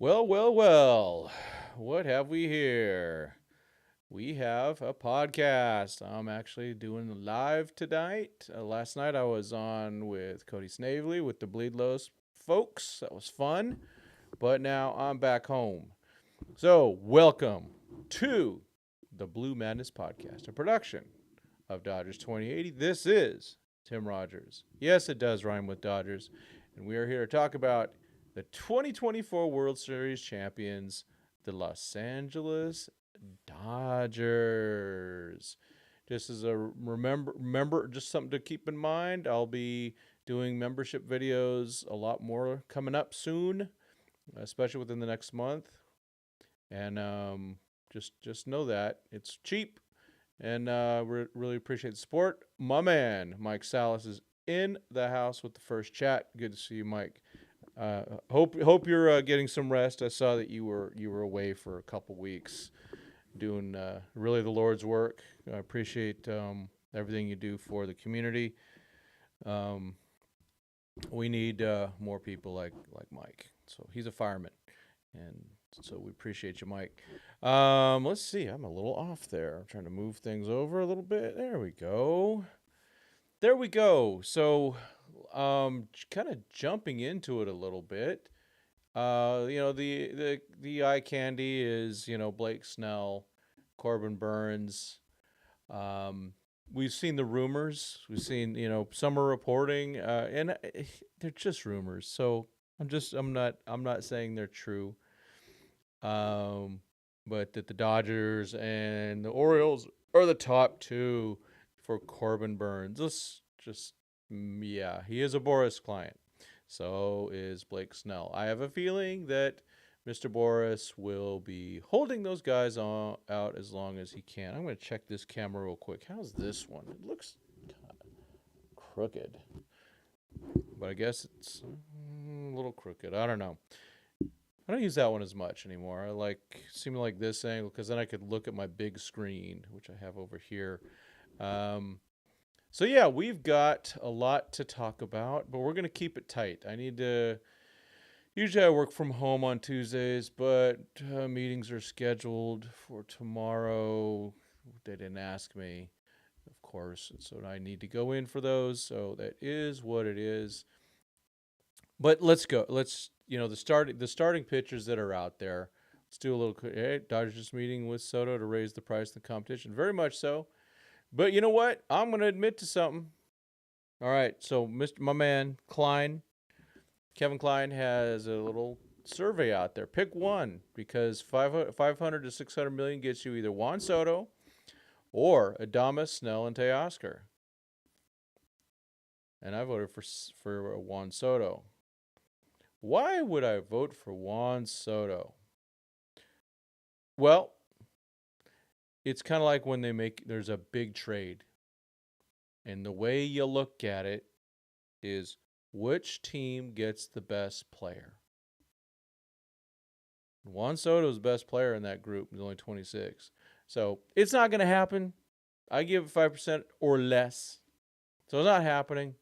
Well, well, well. What have we here? We have a podcast. I'm actually doing live tonight. Last night I was on with Cody Snavely with the Bleed Lows folks. That was fun. But now I'm back home. So, welcome to the Blue Madness Podcast, a production of Dodgers 2080. This is Tim Rogers. Yes, it does rhyme with Dodgers. And we are here to talk about the 2024 World Series champions, the Los Angeles Dodgers. Just as a remember, just something to keep in mind. I'll be doing membership videos a lot more coming up soon, especially within the next month. And just know that it's cheap, and really appreciate the support. My man, Mike Salas, is in the house with the first chat. Good to see you, Mike. Hope you're getting some rest. I saw that you were away for a couple weeks doing really the Lord's work. I appreciate everything you do for the community. Um, we need more people like Mike. So he's a fireman, and so we appreciate you, Mike. Let's see. I'm a little off there. I'm trying to move things over a little bit. There we go. There we go. So, kind of jumping into it a little bit. The eye candy is Blake Snell, Corbin Burns. Um, we've seen the rumors. We've seen summer reporting, and they're just rumors. So I'm not saying they're true. Um, but that the Dodgers and the Orioles are the top two for Corbin Burns. Yeah, he is a Boris client. So is Blake Snell. I have a feeling that Mr. Boris will be holding those guys out as long as he can. I'm going to check this camera real quick. How's this one? It looks crooked, but I guess it's a little crooked. I don't know. I don't use that one as much anymore. I seem like this angle because then I could look at my big screen, which I have over here. Um, so yeah, we've got a lot to talk about, but we're gonna keep it tight. I need to. Usually I work from home on Tuesdays, but meetings are scheduled for tomorrow. They didn't ask me, of course, so I need to go in for those. So that is what it is. But let's go. Let's the starting pitchers that are out there. Let's do a little. Hey, Dodgers just meeting with Soto to raise the price of the competition. Very much so. But you know what? I'm going to admit to something. All right. So, my man Kevin Klein has a little survey out there. Pick one because 500 to 600 million gets you either Juan Soto or Adames, Snell, and Teoscar. And I voted for Juan Soto. Why would I vote for Juan Soto? Well, it's kind of like when there's a big trade. And the way you look at it is which team gets the best player. Juan Soto's best player in that group is only 26. So it's not going to happen. I give it 5% or less. So it's not happening.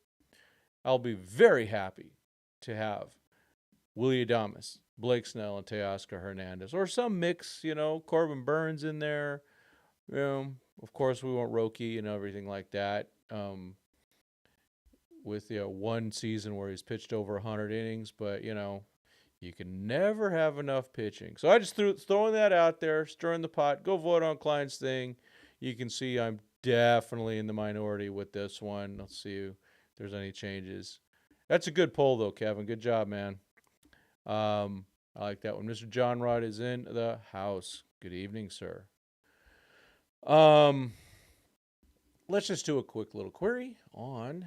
I'll be very happy to have Willie Adames, Blake Snell, and Teoscar Hernandez, or some mix, Corbin Burns in there. Of course, we want Roki and everything like that. With one season where he's pitched over 100 innings, but you can never have enough pitching. So I just throwing that out there, stirring the pot. Go vote on Klein's thing. You can see I'm definitely in the minority with this one. Let's see if there's any changes. That's a good poll, though, Kevin. Good job, man. I like that one. Mr. John Rod is in the house. Good evening, sir. Let's just do a quick little query on.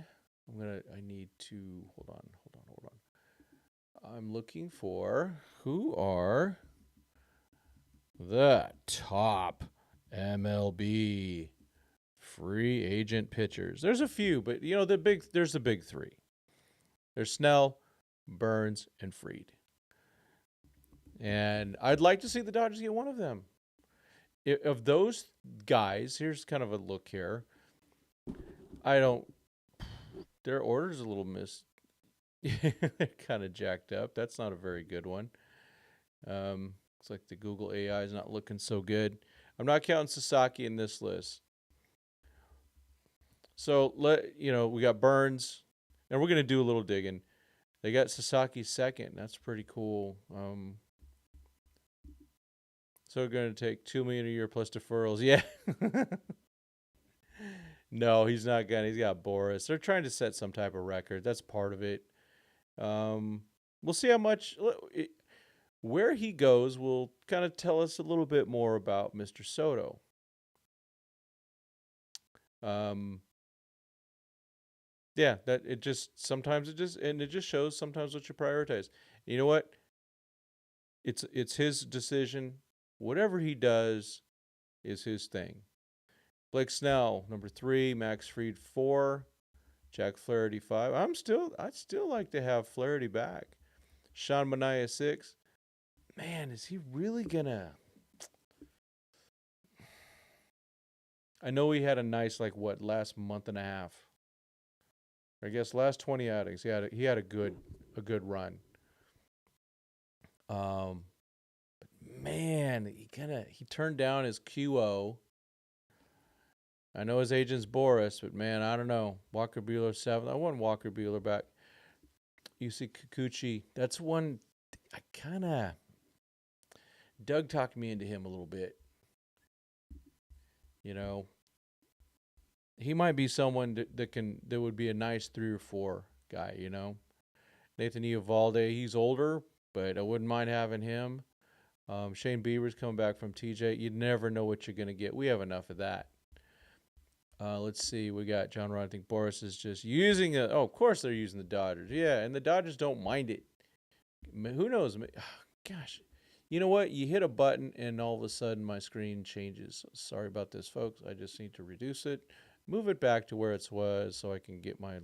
I need to hold on. I'm looking for who are the top MLB free agent pitchers. There's a few, but there's the big three. There's Snell, Burns, and Fried. And I'd like to see the Dodgers get one of them. Of those guys, here's kind of a look here. Their order's a little kind of jacked up. That's not a very good one. Looks like the Google AI is not looking so good. I'm not counting Sasaki in this list. So we got Burns, and we're gonna do a little digging. They got Sasaki second. That's pretty cool. So we're gonna take $2 million a year plus deferrals. Yeah. No, he's not gonna. He's got Boris. They're trying to set some type of record. That's part of it. We'll see how much. Where he goes will kind of tell us a little bit more about Mr. Soto. Yeah, that it just sometimes it just shows sometimes what you prioritize. You know what? It's his decision. Whatever he does is his thing. Blake Snell, number 3, Max Fried 4, Jack Flaherty 5. I'd still like to have Flaherty back. Sean Manaea 6. Man, is he really gonna? I know he had a nice last month and a half. I guess last 20 outings he had a good run. But man, he turned down his QO. I know his agent's Boris, but man, I don't know. Walker Buehler 7. I want Walker Buehler back. UC Kikuchi. That's one I kind of Doug talked me into him a little bit. He might be someone that would be a nice 3 or 4 guy. Nathan Eovaldi, he's older, but I wouldn't mind having him. Shane Bieber's coming back from TJ. You never know what you're gonna get. We have enough of that. Let's see. We got John Rod. I think Boris is just using it. Oh, of course they're using the Dodgers. Yeah, and the Dodgers don't mind it. Who knows? Gosh. You know what? You hit a button and all of a sudden my screen changes. Sorry about this, folks. I just need to reduce it, move it back to where it was so I can get my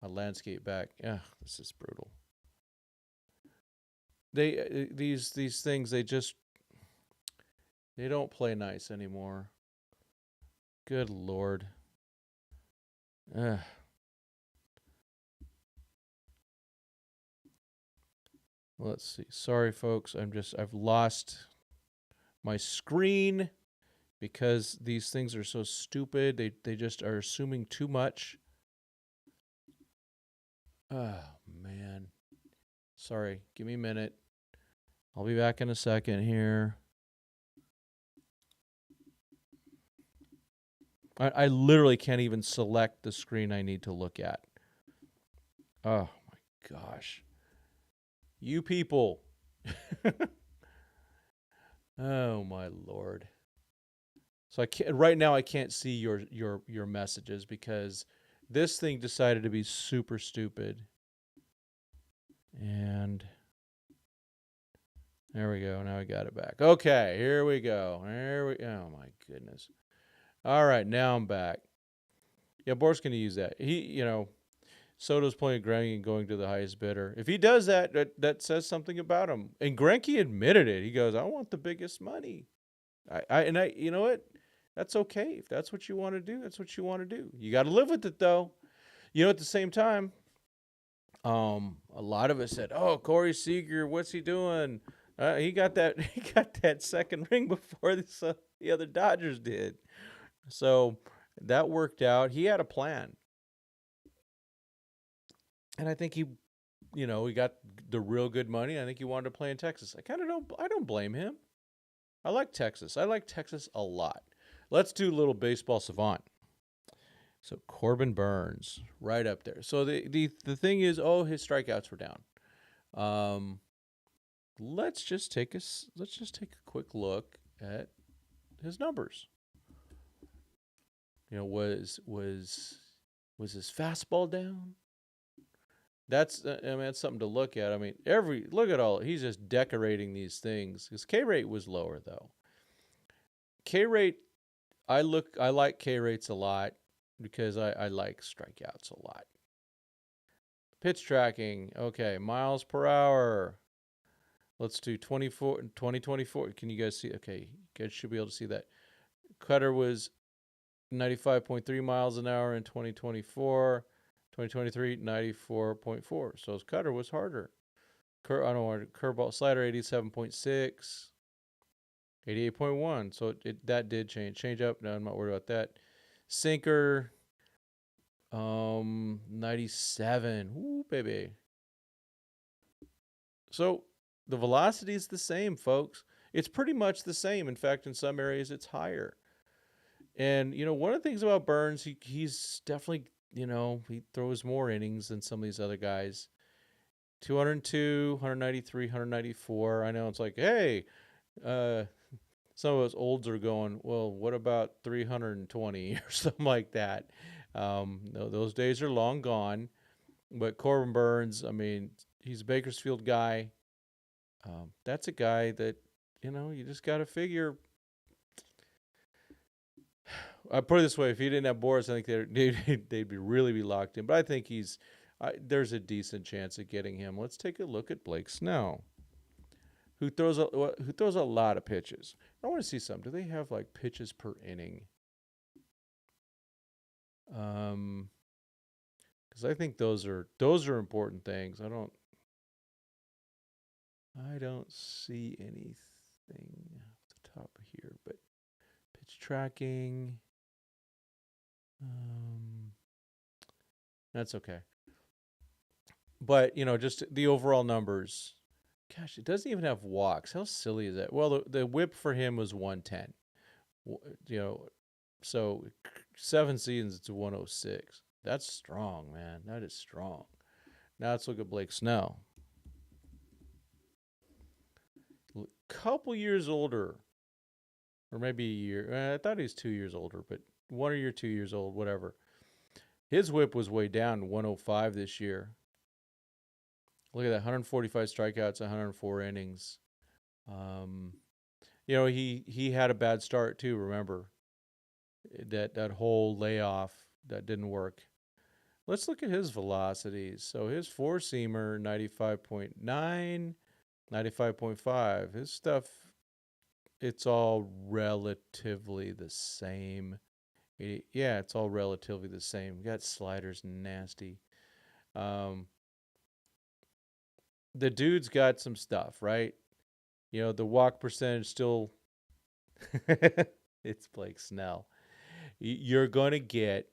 landscape back. Yeah, this is brutal. These things they don't play nice anymore. Good Lord. Let's see. Sorry, folks. I've lost my screen because these things are so stupid. They just are assuming too much. Oh, man. Sorry. Give me a minute. I'll be back in a second here. I literally can't even select the screen I need to look at. Oh, my gosh. You people. Oh, my Lord. So right now I can't see your messages because this thing decided to be super stupid. And there we go. Now I got it back. Okay, here we go. Oh my goodness. All right, now I'm back. Yeah, Bort's going to use that. Soto's playing Greinke and going to the highest bidder. If he does that, that says something about him. And Greinke admitted it. He goes, "I want the biggest money." You know what? That's okay. If that's what you want to do, that's what you want to do. You got to live with it, though. At the same time, a lot of us said, "Oh, Corey Seager, what's he doing? He got that. He got that second ring before the other Dodgers did." So that worked out. He had a plan, and I think he got the real good money. I think he wanted to play in Texas. I don't blame him. I like Texas. I like Texas a lot. Let's do a little baseball savant. So Corbin Burns, right up there. So the thing is, his strikeouts were down. Let's just take a quick look at his numbers. Was his fastball down? That's something to look at. Look at all. He's just decorating these things. His K rate was lower though. K rate, I like K rates a lot because I like strikeouts a lot. Pitch tracking. Okay, miles per hour. Let's do 2024. Can you guys see? Okay, you guys should be able to see that. Cutter was 95.3 miles an hour in 2024. 2023, 94.4. So his cutter was harder. I don't want curveball slider 87.6, 88.1. So that did change. Change up. No, I'm not worried about that. Sinker 97. Ooh, baby. So the velocity is the same, folks. It's pretty much the same. In fact, in some areas it's higher. And one of the things about Burns, he's definitely, he throws more innings than some of these other guys. 202, 193, 194. I know it's like, hey, uh, some of us olds are going, well, what about 320 or something like that? No, those days are long gone. But Corbin Burns, I mean, he's a Bakersfield guy. That's a guy that, you just got to figure. I put it this way: if he didn't have Boris, I think they'd be really locked in. But I think there's a decent chance of getting him. Let's take a look at Blake Snell, who throws a lot of pitches. I want to see some. Do they have like pitches per inning? Because I think those are important things. I don't see anything off the top of here, but pitch tracking. That's okay. But just the overall numbers. Gosh, it doesn't even have walks. How silly is that? Well, the whip for him was 110. So 7 seasons it's 106. That's strong, man. That is strong. Now let's look at Blake Snell. Couple years older, or maybe a year. I thought he was 2 years older, but 1 year, 2 years old, whatever. His whip was way down, 105 this year. Look at that, 145 strikeouts, 104 innings. He had a bad start too. Remember that whole layoff that didn't work. Let's look at his velocities. So his four-seamer 95.9, 95.5. His stuff, it's all relatively the same. Yeah, it's all relatively the same. We got sliders nasty. The dude's got some stuff, right? The walk percentage still it's Blake Snell. You're going to get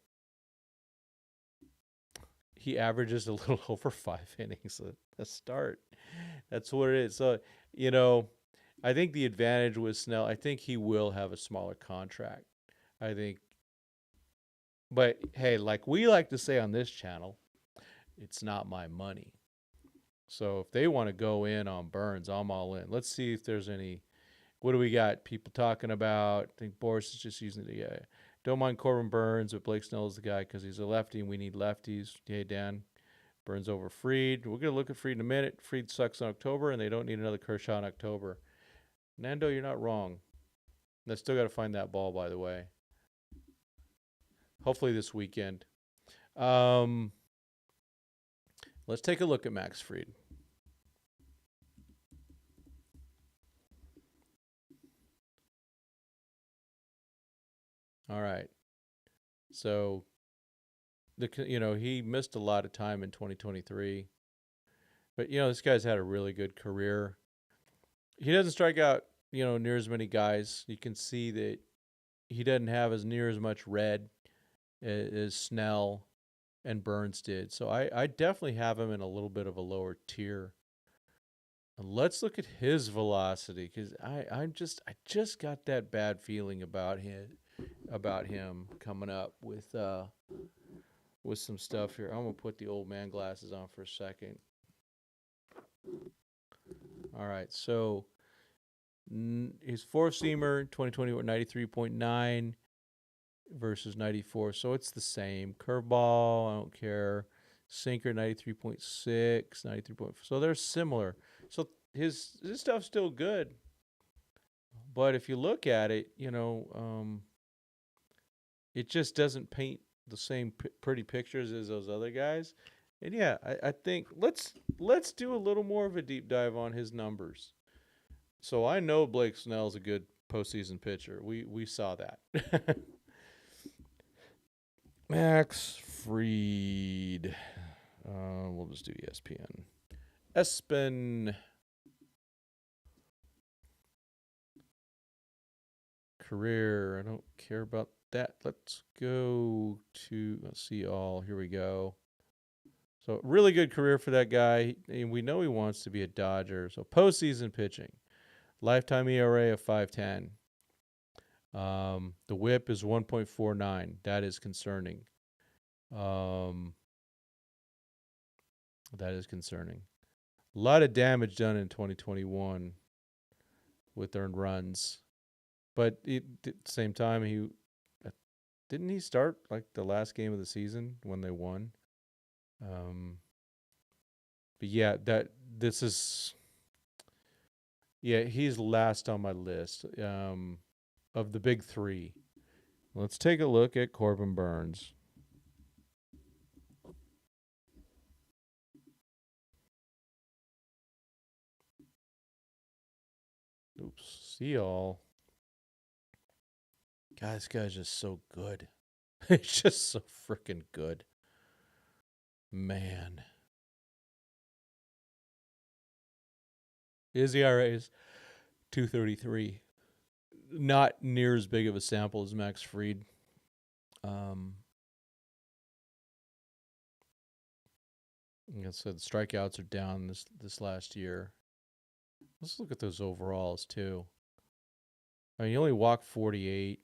he averages a little over 5 innings a start. That's what it is. So, I think the advantage with Snell, I think he will have a smaller contract. I think, but hey, like we like to say on this channel, it's not my money. So if they want to go in on Burns, I'm all in. Let's see if there's any. What do we got? People talking about. I think Boris is just using the. Don't mind Corbin Burns, but Blake Snell is the guy because he's a lefty and we need lefties. Hey, Dan. Burns over Fried. We're going to look at Fried in a minute. Fried sucks in October, and they don't need another Kershaw in October. Nando, you're not wrong. I still got to find that ball, by the way. Hopefully this weekend. Let's take a look at Max Fried. All right. So, he missed a lot of time in 2023. But, this guy's had a really good career. He doesn't strike out, near as many guys. You can see that he doesn't have as near as much red as Snell and Burns did. So I definitely have him in a little bit of a lower tier. And let's look at his velocity because I just got that bad feeling about him coming up with some stuff here. I'm gonna put the old man glasses on for a second. All right, so his four-seamer 2020 93.9 versus 94, so it's the same. Curveball, I don't care. Sinker 93.6, 93. So they're similar. So his stuff's still good, but if you look at it, it just doesn't paint the same pretty pictures as those other guys. And yeah, I think let's do a little more of a deep dive on his numbers. So I know Blake Snell's a good postseason pitcher. We saw that. Max Fried. We'll just do ESPN. Espen. Career. I don't care about that. Let's go to, let's see all. Here we go. So, really good career for that guy. And we know he wants to be a Dodger. So, postseason pitching. Lifetime ERA of 5.10. The whip is 1.49. That is concerning. That is concerning. A lot of damage done in 2021 with earned runs. But at the same time, didn't he start like the last game of the season when they won? But yeah, he's last on my list of the big three. Let's take a look at Corbin Burnes. Oops, see y'all. God, this guy's just so good. He's just so freaking good. Man. His ERA is 2.33. Not near as big of a sample as Max Fried. Like I said, the strikeouts are down this last year. Let's look at those overalls too. I mean, he only walked 48.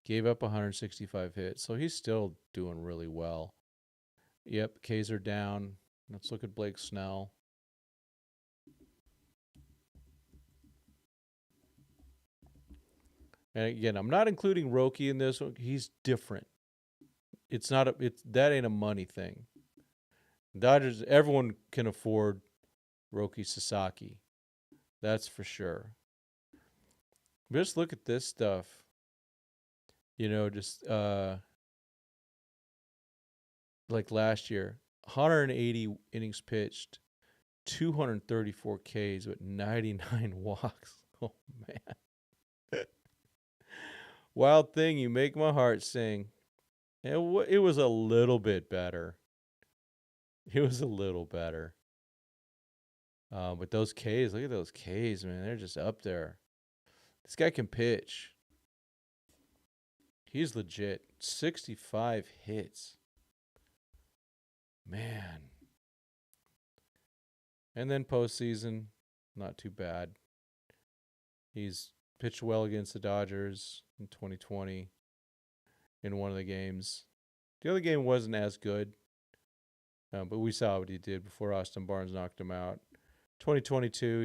Gave up 165 hits, so he's still doing really well. Yep, Ks are down. Let's look at Blake Snell. And again, I'm not including Roki in this one. He's different. That ain't a money thing. Dodgers, everyone can afford Roki Sasaki. That's for sure. Just look at this stuff. Just like last year, 180 innings pitched, 234 Ks with 99 walks. Oh, man. Wild Thing, you make my heart sing. It was a little bit better. It was a little better. But those Ks, look at those Ks, man. They're just up there. This guy can pitch. He's legit. 65 hits. Man. And then postseason, not too bad. He's pitched well against the Dodgers in 2020 in one of the games. The other game wasn't as good, but we saw what he did before Austin Barnes knocked him out. 2022,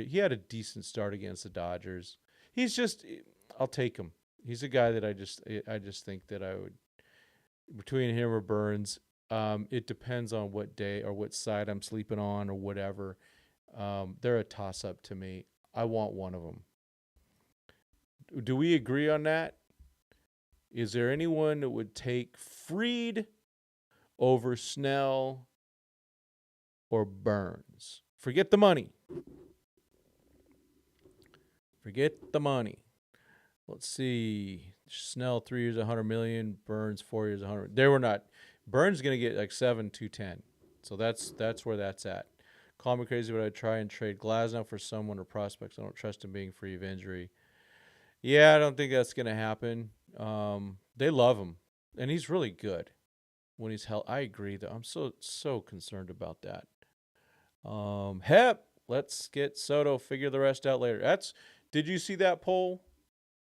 he had a decent start against the Dodgers. I'll take him. He's a guy that I just think that I would, between him or Burnes, it depends on what day or what side I'm sleeping on or whatever. They're a toss-up to me. I want one of them. Do we agree on that? Is there anyone that would take Fried over Snell or Burnes? Forget the money. Forget the money. Let's see. Snell 3 years, 100 million. Burnes 4 years, 100. They were not. Burnes going to get like 7, 210. So that's where that's at. Call me crazy, but I'd try and trade Glasnow for someone or prospects. I don't trust him being free of injury. Yeah, I don't think that's going to happen. They love him, and he's really good when he's held. I agree, though. I'm so concerned about that. Let's get Soto. Figure the rest out later. Did you see that poll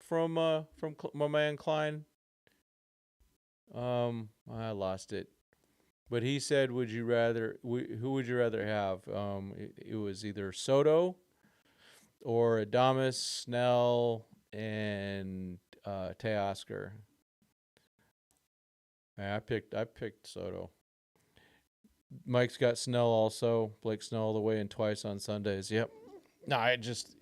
from my man Klein? I lost it, but he said, who would you rather have? It was either Soto or Adames, Snell, and Teoscar. I picked Soto. Mike's got Snell also. Blake Snell all the way and twice on Sundays. Yep. No, I just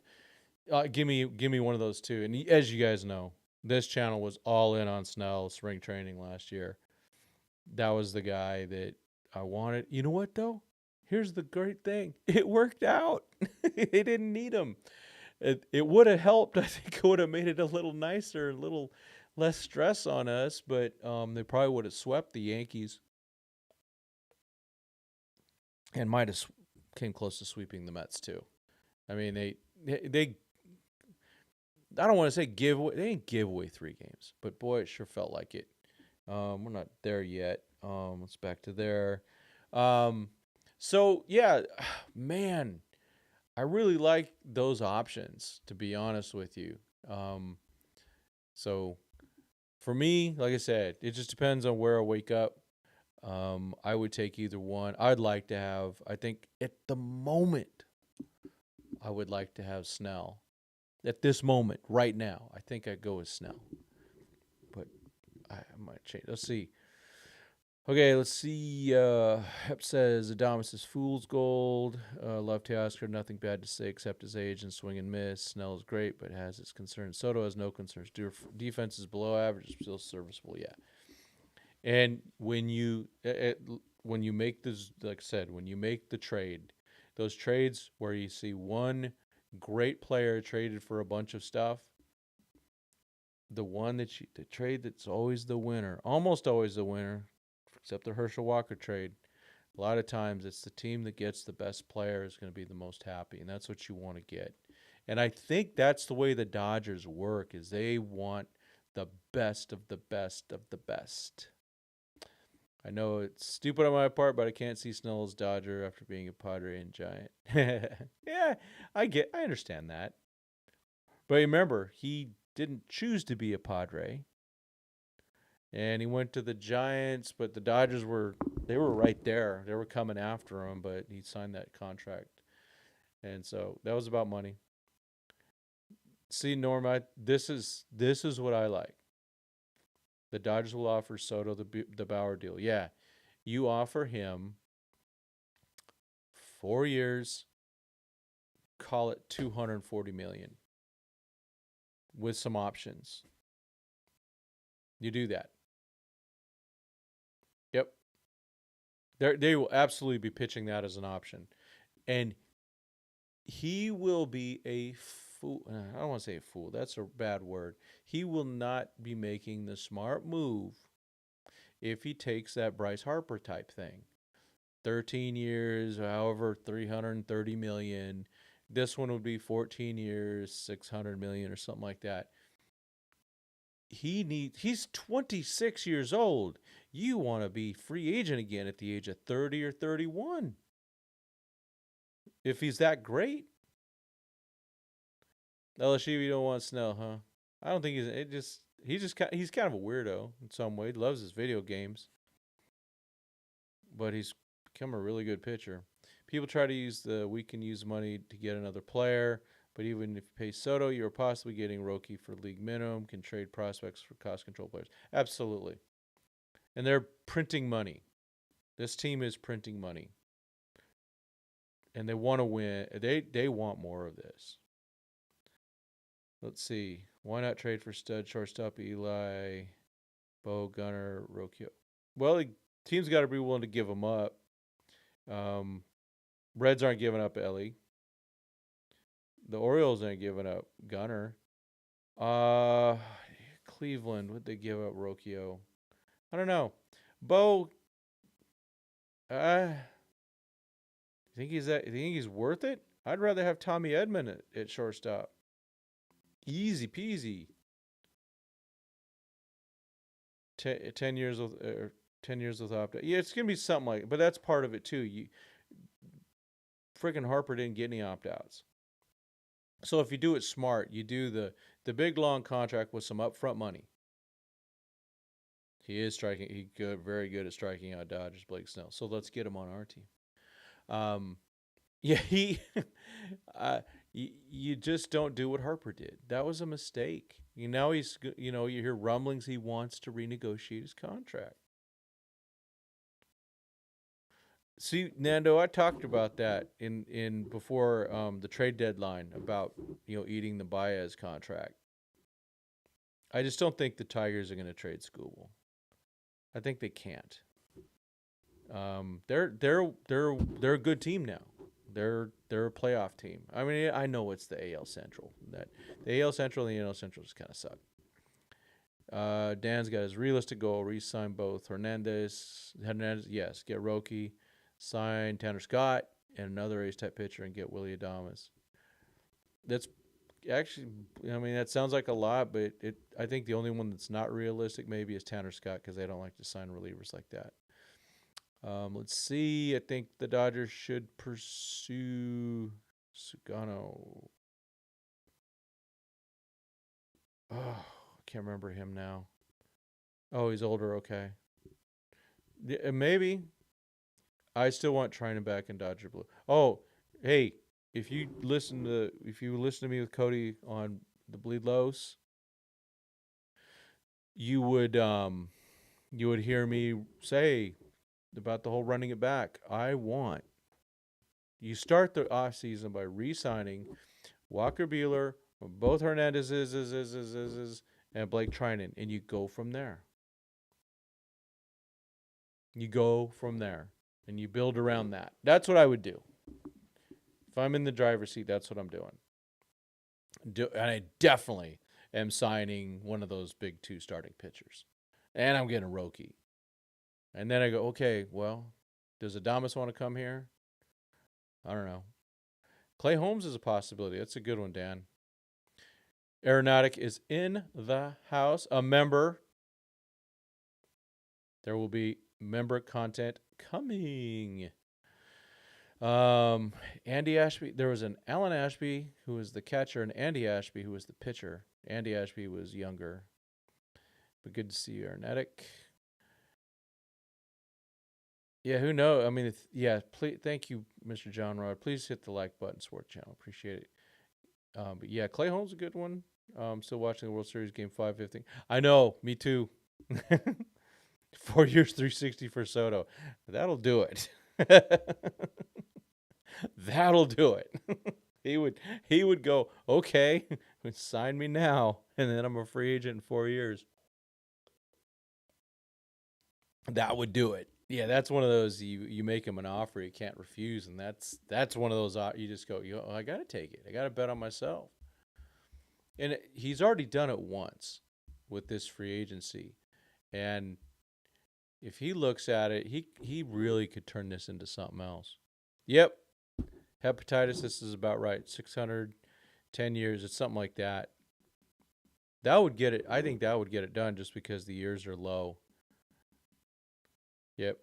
give me one of those two. And as you guys know, this channel was all in on Snell spring training last year. That was the guy that I wanted. You know what though? Here's the great thing. It worked out. They didn't need him. It would have helped. I think it would have made it a little nicer, a little less stress on us, but they probably would have swept the Yankees. and might have came close to sweeping the Mets too. I mean, they I don't want to say give away. They didn't give away 3 games, but boy, it sure felt like it. We're not there yet. Let's back to there. Um, so yeah, man, I really like those options. To be honest with you, um, so for me, like I said, it just depends on where I wake up. I would take either one. I'd like to have. I think at the moment, I would like to have Snell. At this moment, right now, I think I'd go with Snell. But I might change. Let's see. Okay, let's see. Hep says Adamas is fool's gold. Love Teoscar, nothing bad to say except his age and swing and miss. Snell is great, but has its concerns. Soto has no concerns. Defense is below average, still serviceable. Yeah. And when you make this, like I said, when you make the trade, those trades where you see one great player traded for a bunch of stuff, the trade that's always the winner, almost always the winner, except the Herschel Walker trade. A lot of times it's the team that gets the best player is going to be the most happy, and that's what you want to get. And I think that's the way the Dodgers work is they want the best of the best of the best. I know it's stupid on my part, but I can't see Snell as Dodger after being a Padre and Giant. Yeah, I understand that. But remember, he didn't choose to be a Padre, and he went to the Giants, but the Dodgers were right there. They were coming after him, but he signed that contract. And so that was about money. See, Norma, this is what I like. The Dodgers will offer Soto the Bauer deal. Yeah, you offer him 4 years, call it 240 million with some options. You do that. Yep. They will absolutely be pitching that as an option. And he will be a fool. I don't want to say a fool. That's a bad word. He will not be making the smart move if he takes that Bryce Harper type thing. 13 years, however, 330 million. This one would be 14 years, 600 million or something like that. He's 26 years old. You want to be free agent again at the age of 30 or 31. If he's that great. LSU, you don't want Snell, huh? I don't think he's kind of a weirdo in some way. He loves his video games, but he's become a really good pitcher. People try to use we can use money to get another player, but even if you pay Soto, you're possibly getting Roki for league minimum, can trade prospects for cost control players. Absolutely. And they're printing money. This team is printing money. And they want to win. They want more of this. Let's see. Why not trade for stud shortstop Eli, Bo, Gunner, Rokio? Well, the team's got to be willing to give them up. Reds aren't giving up Ellie. The Orioles ain't giving up Gunner. Cleveland, would they give up Rokio? I don't know. Bo, you think you think he's worth it? I'd rather have Tommy Edman at shortstop. Easy peasy. 10 years with 10 years with opt out. Yeah, it's gonna be something like. But that's part of it too. Freaking Harper didn't get any opt outs. So if you do it smart, you do the big long contract with some upfront money. He is striking. Very good at striking out Dodgers, Blake Snell. So let's get him on our team. Yeah, you just don't do what Harper did. That was a mistake. You hear rumblings he wants to renegotiate his contract. See, Nando, I talked about that in before the trade deadline about eating the Baez contract. I just don't think the Tigers are going to trade Skubal. I think they can't. They're a good team now. They're a playoff team. I mean, I know it's the AL Central. The AL Central and the NL Central just kind of suck. Dan's got his realistic goal: re-sign both Hernandez. Yes, get Roki. sign Tanner Scott and another ace-type pitcher and get Willie Adames. That's actually, I mean, that sounds like a lot, but I think the only one that's not realistic maybe is Tanner Scott because they don't like to sign relievers like that. Let's see. I think the Dodgers should pursue Sugano. Oh, I can't remember him now. Oh, he's older. Okay. Yeah, maybe. I still want Trinan back in Dodger Blue. Oh, hey, if you listen to me with Cody on the Bleed Lows, you would hear me say about the whole running it back. I want you start the off season by re-signing Walker Buehler, both Hernandez and Blake Trinan, and you go from there. You go from there, and you build around that. That's what I would do. If I'm in the driver's seat, that's what I'm doing. And I definitely am signing one of those big 2 starting pitchers. And I'm getting a Roki. And then I go, okay, well, does Adames want to come here? I don't know. Clay Holmes is a possibility. That's a good one, Dan. Aeronautic is in the house. A member. There will be member content coming. Andy Ashby. There was an Alan Ashby who was the catcher and Andy Ashby who was the pitcher. Andy Ashby was younger. But good to see you, Aeronautic. Yeah, who knows? I mean, please, thank you, Mr. John Rod. Please hit the like button, Sport Channel. Appreciate it. But yeah, Clay Holmes is a good one. Still watching the World Series Game 515. I know, me too. 4 years, 360 for Soto. That'll do it. That'll do it. He would go, okay, sign me now, and then I'm a free agent in 4 years. That would do it. Yeah, that's one of those you make him an offer you can't refuse, and that's one of those you just go, I got to take it. I got to bet on myself. And he's already done it once with this free agency, and if he looks at it, he really could turn this into something else. Yep, hepatitis. This is about right. 610 years. It's something like that. That would get it. I think that would get it done just because the years are low. Yep.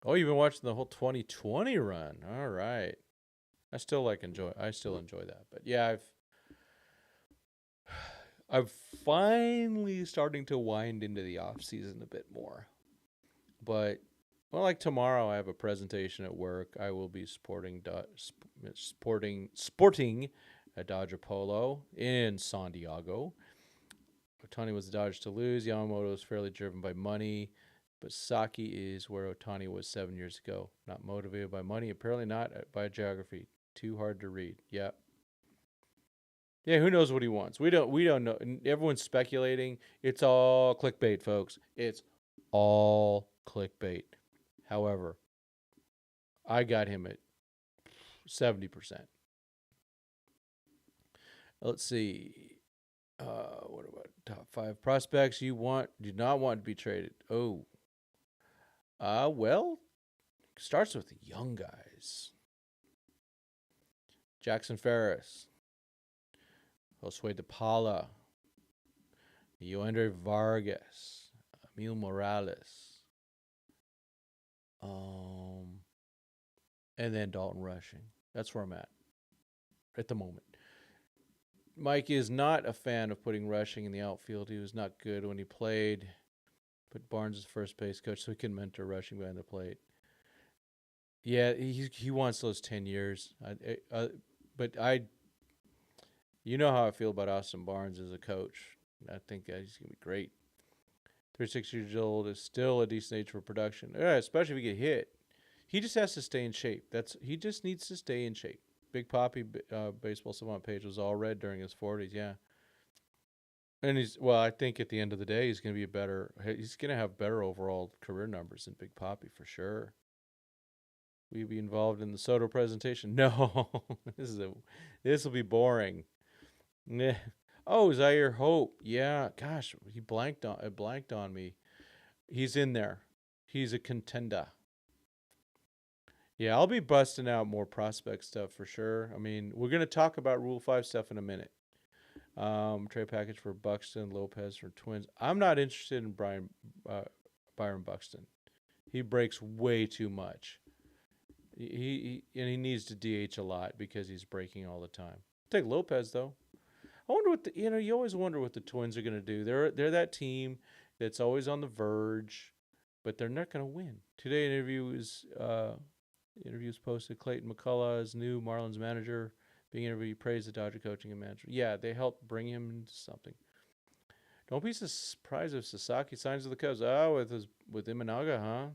Oh, you've been watching the whole 2020 run. All right. I still enjoy that. But yeah, I'm finally starting to wind into the off season a bit more. But like tomorrow I have a presentation at work. I will be sporting a Dodger polo in San Diego. Ohtani was the Dodgers to lose. Yamamoto is fairly driven by money. But Saki is where Ohtani was 7 years ago. Not motivated by money. Apparently not by geography. Too hard to read. Yeah. Yeah, who knows what he wants? We don't know. Everyone's speculating. It's all clickbait, folks. It's all clickbait. However, I got him at 70%. Let's see. What about top 5 prospects you do not want to be traded? Oh. Well, starts with the young guys. Jackson Ferris, Josue De Paula, Yoender Vargas, Emil Morales, and then Dalton Rushing. That's where I'm at the moment. Mike is not a fan of putting Rushing in the outfield. He was not good when he played. Put Barnes as first base coach so he can mentor Rushing behind the plate. Yeah, he wants those 10 years. You know how I feel about Austin Barnes as a coach. I think he's going to be great. 36 years old is still a decent age for production. Yeah, especially if he get hit. He just has to stay in shape. He just needs to stay in shape. Big Poppy Baseball Savant page was all red during his 40s, yeah. And I think at the end of the day, he's going to have better overall career numbers than Big Poppy for sure. Will you be involved in the Soto presentation? No, this will be boring. Yeah. Oh, Zaire Hope. Yeah, gosh, he blanked on me. He's in there. He's a contender. Yeah, I'll be busting out more prospect stuff for sure. I mean, we're gonna talk about Rule 5 stuff in a minute. Trade package for Buxton, Lopez for Twins. I'm not interested in uh, Byron Buxton. He breaks way too much. And he needs to DH a lot because he's breaking all the time. Take Lopez though. I wonder what you always wonder what the Twins are gonna do. They're that team that's always on the verge, but they're not gonna win. Today interviews posted. Clayton McCullough is new Marlins manager. Being interviewed, praised the Dodger coaching and manager. Yeah, they helped bring him into something. Don't be surprised if Sasaki signs with the Cubs. Oh, with Imanaga, huh?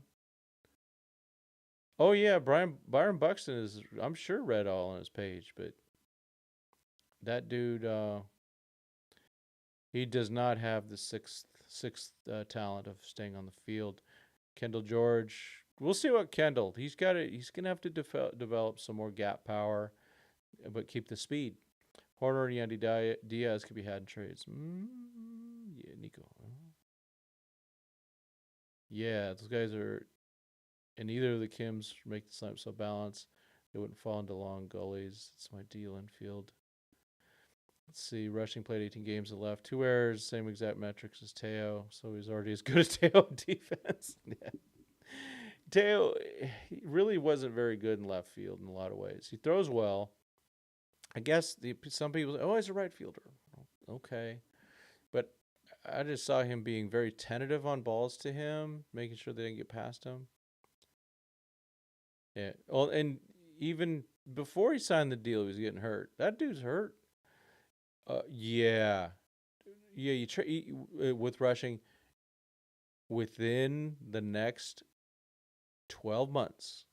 Oh yeah, Byron Buxton is, I'm sure, read all on his page, but that dude, he does not have the sixth talent of staying on the field. Kendall George, we'll see what Kendall. He's got it. He's gonna have to develop some more gap power, but keep the speed. Horner and Yandy Diaz could be had in trades. Yeah, Nico. Yeah, those guys are, and either of the Kims make the lineup so balanced they wouldn't fall into long gullies. It's my deal infield. Let's see, rushing played 18 games and left. 2 errors, same exact metrics as Teo, so he's already as good as Teo in defense. Yeah. Teo, he really wasn't very good in left field in a lot of ways. He throws well. I guess some people say, oh, he's a right fielder. Okay. But I just saw him being very tentative on balls to him, making sure they didn't get past him. Yeah. Well, and even before he signed the deal, he was getting hurt. That dude's hurt. Yeah. Yeah, with rushing within the next 12 months,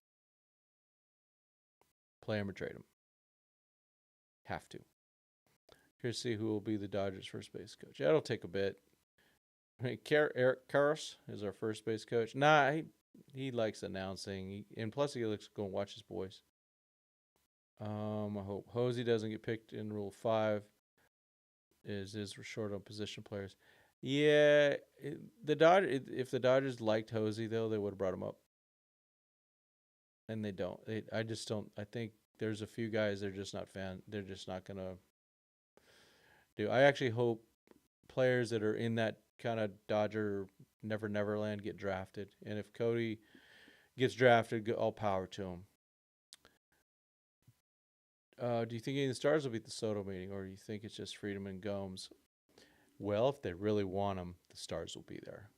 play him or trade him. Have to. Here to see who will be the Dodgers' first base coach. That'll take a bit. I mean, Eric Karros is our first base coach. Nah, he likes announcing, and plus he likes to go and watch his boys. I hope Hosey doesn't get picked in Rule 5. Is short on position players. Yeah, if the Dodgers liked Hosey though, they would have brought him up, and they don't. I just don't. I think there's a few guys they're just not fan. They're just not gonna do. I actually hope players that are in that kind of Dodger never land get drafted, and if Cody gets drafted, all power to him. Do you think any of the stars will be at the Soto meeting, or do you think it's just Friedman and Gomes? Well, if they really want them, the stars will be there.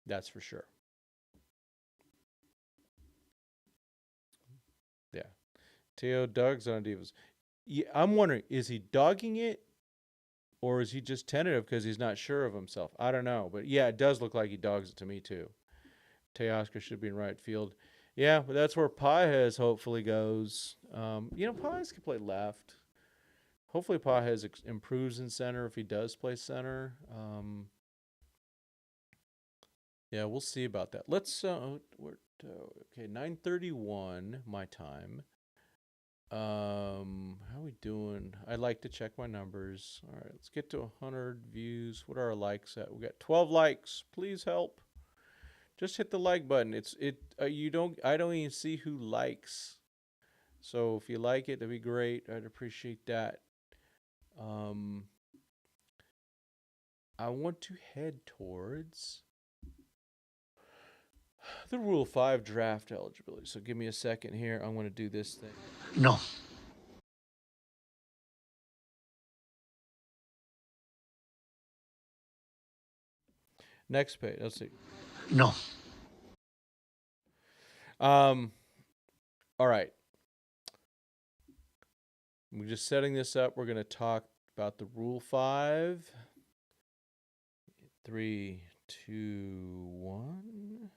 That's for sure. Yeah. Teo Doug's on Divas. Yeah, I'm wondering, is he dogging it, or is he just tentative because he's not sure of himself? I don't know. But yeah, it does look like he dogs it to me too. Teoscar should be in right field. Yeah, but that's where Pages hopefully goes. Pages can play left. Hopefully Pages improves in center if he does play center. Yeah, we'll see about that. Let's okay, 9:31 my time. How are we doing? I like to check my numbers. All right, let's get to 100 views. What are our likes at? We got 12 likes. Please help. Just hit the like button. I don't even see who likes. So if you like it, that'd be great. I'd appreciate that. I want to head towards the Rule 5 draft eligibility. So give me a second here. I'm going to do this thing. No. Next page. Let's see. No. All right. We're just setting this up. We're going to talk about the Rule 5. 3, 2, 1.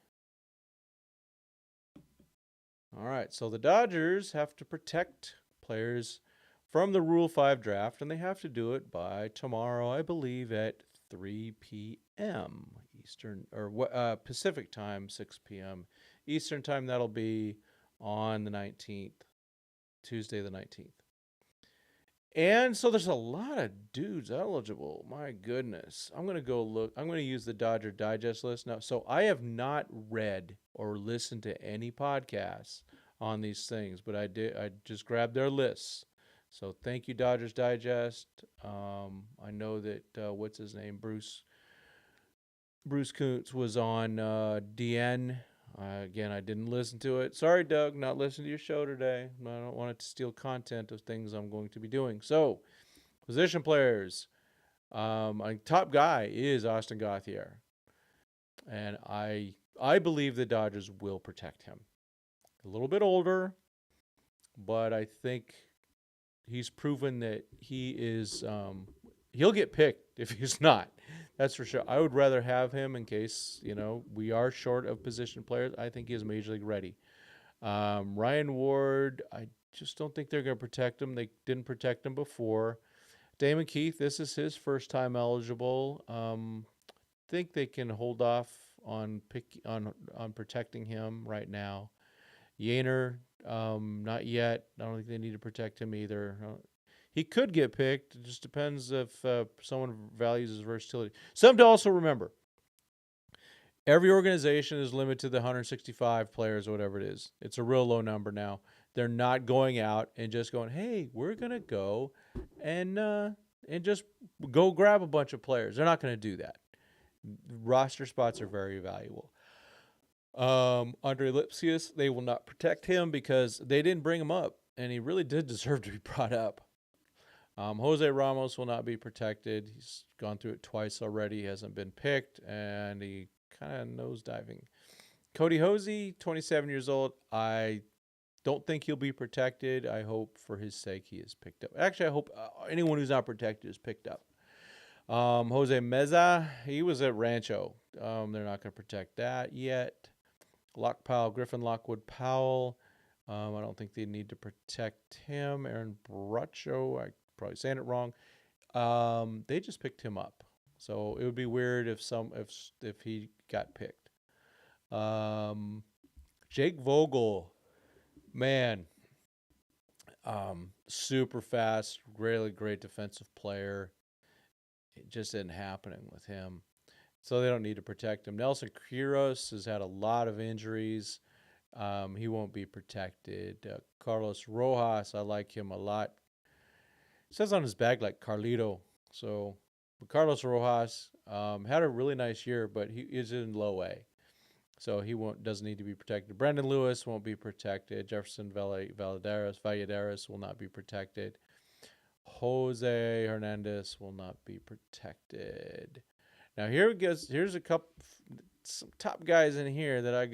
All right. So the Dodgers have to protect players from the Rule 5 draft, and they have to do it by tomorrow, I believe, at 3 p.m. Eastern, or Pacific time, 6 p.m. Eastern time. That'll be on the 19th, Tuesday the 19th. And so there's a lot of dudes eligible. My goodness. I'm going to go look. I'm going to use the Dodger Digest list now. So I have not read or listened to any podcasts on these things, but I did. I just grabbed their lists. So thank you, Dodgers Digest. I know that what's his name, Bruce Kuntz was on DN. Again, I didn't listen to it. Sorry, Doug, not listening to your show today. I don't want it to steal content of things I'm going to be doing. So, position players. My top guy is Austin Gauthier, and I believe the Dodgers will protect him. A little bit older, but I think he's proven that he is. He'll get picked if he's not. That's for sure. I would rather have him in case we are short of position players. I think he is major league ready. Ryan Ward, I just don't think they're going to protect him. They didn't protect him before. Damon Keith, this is his first time eligible. Think they can hold off on protecting him right now. Yainer, not yet. I don't think they need to protect him either. He could get picked. It just depends if someone values his versatility. Something to also remember. Every organization is limited to the 165 players or whatever it is. It's a real low number now. They're not going out and just going, hey, we're going to go and just go grab a bunch of players. They're not going to do that. Roster spots are very valuable. Andre Lipsius, they will not protect him because they didn't bring him up, and he really did deserve to be brought up. Jose Ramos will not be protected. He's gone through it twice already. He hasn't been picked, and he kind of nosediving. Cody Hosey, 27 years old. I don't think he'll be protected. I hope for his sake he is picked up. Actually, I hope anyone who's not protected is picked up. Jose Meza, he was at Rancho. They're not going to protect that yet. Griffin Lockwood Powell. I don't think they need to protect him. Aaron Bracho, I probably saying it wrong. They just picked him up, so it would be weird if he got picked. Jake Vogel, man, super fast, really great defensive player. It just isn't happening with him, so they don't need to protect him. Nelson Quiros has had a lot of injuries. He won't be protected. Carlos Rojas, I like him a lot. It says on his bag like Carlito. So Carlos Rojas had a really nice year, but he is in low A. So he doesn't need to be protected. Brandon Lewis won't be protected. Jefferson Valladares will not be protected. Jose Hernandez will not be protected. Now here's a couple some top guys in here that I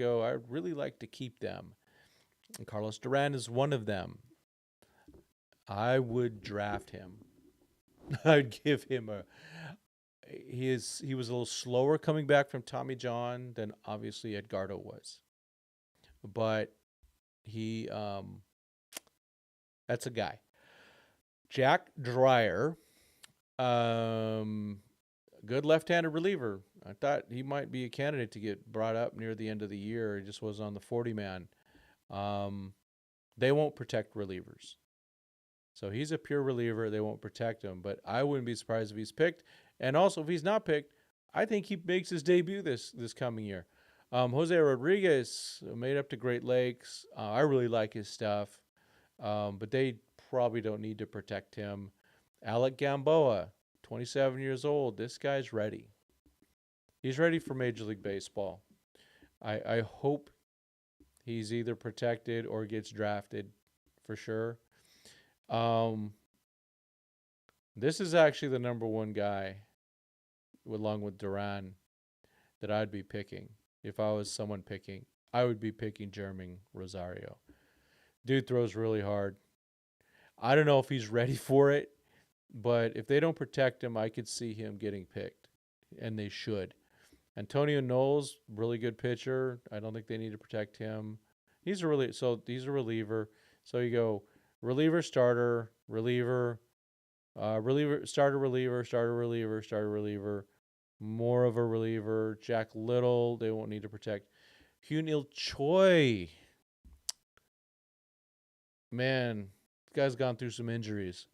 really like to keep them. And Carlos Duran is one of them. I would draft him. I'd give him he was a little slower coming back from Tommy John than obviously Edgardo was. But he that's a guy. Jack Dreyer, good left-handed reliever. I thought he might be a candidate to get brought up near the end of the year. He just was on the 40-man. They won't protect relievers. So he's a pure reliever. They won't protect him. But I wouldn't be surprised if he's picked. And also, if he's not picked, I think he makes his debut this coming year. Jose Rodriguez made up to Great Lakes. I really like his stuff. But they probably don't need to protect him. Alec Gamboa, 27 years old. This guy's ready. He's ready for Major League Baseball. I hope he's either protected or gets drafted for sure. This is actually the number one guy, along with Duran, that I'd be picking. If I was someone picking, I would be picking Jeremy Rosario. Dude throws really hard. I don't know if he's ready for it, but if they don't protect him, I could see him getting picked, and they should. Antonio Knowles, really good pitcher. I don't think they need to protect him. He's a reliever. So you go reliever, starter, reliever, reliever, starter, reliever, starter, reliever, starter, reliever. More of a reliever. Jack Little, they won't need to protect. Hyun-Il Choi. Man, this guy's gone through some injuries.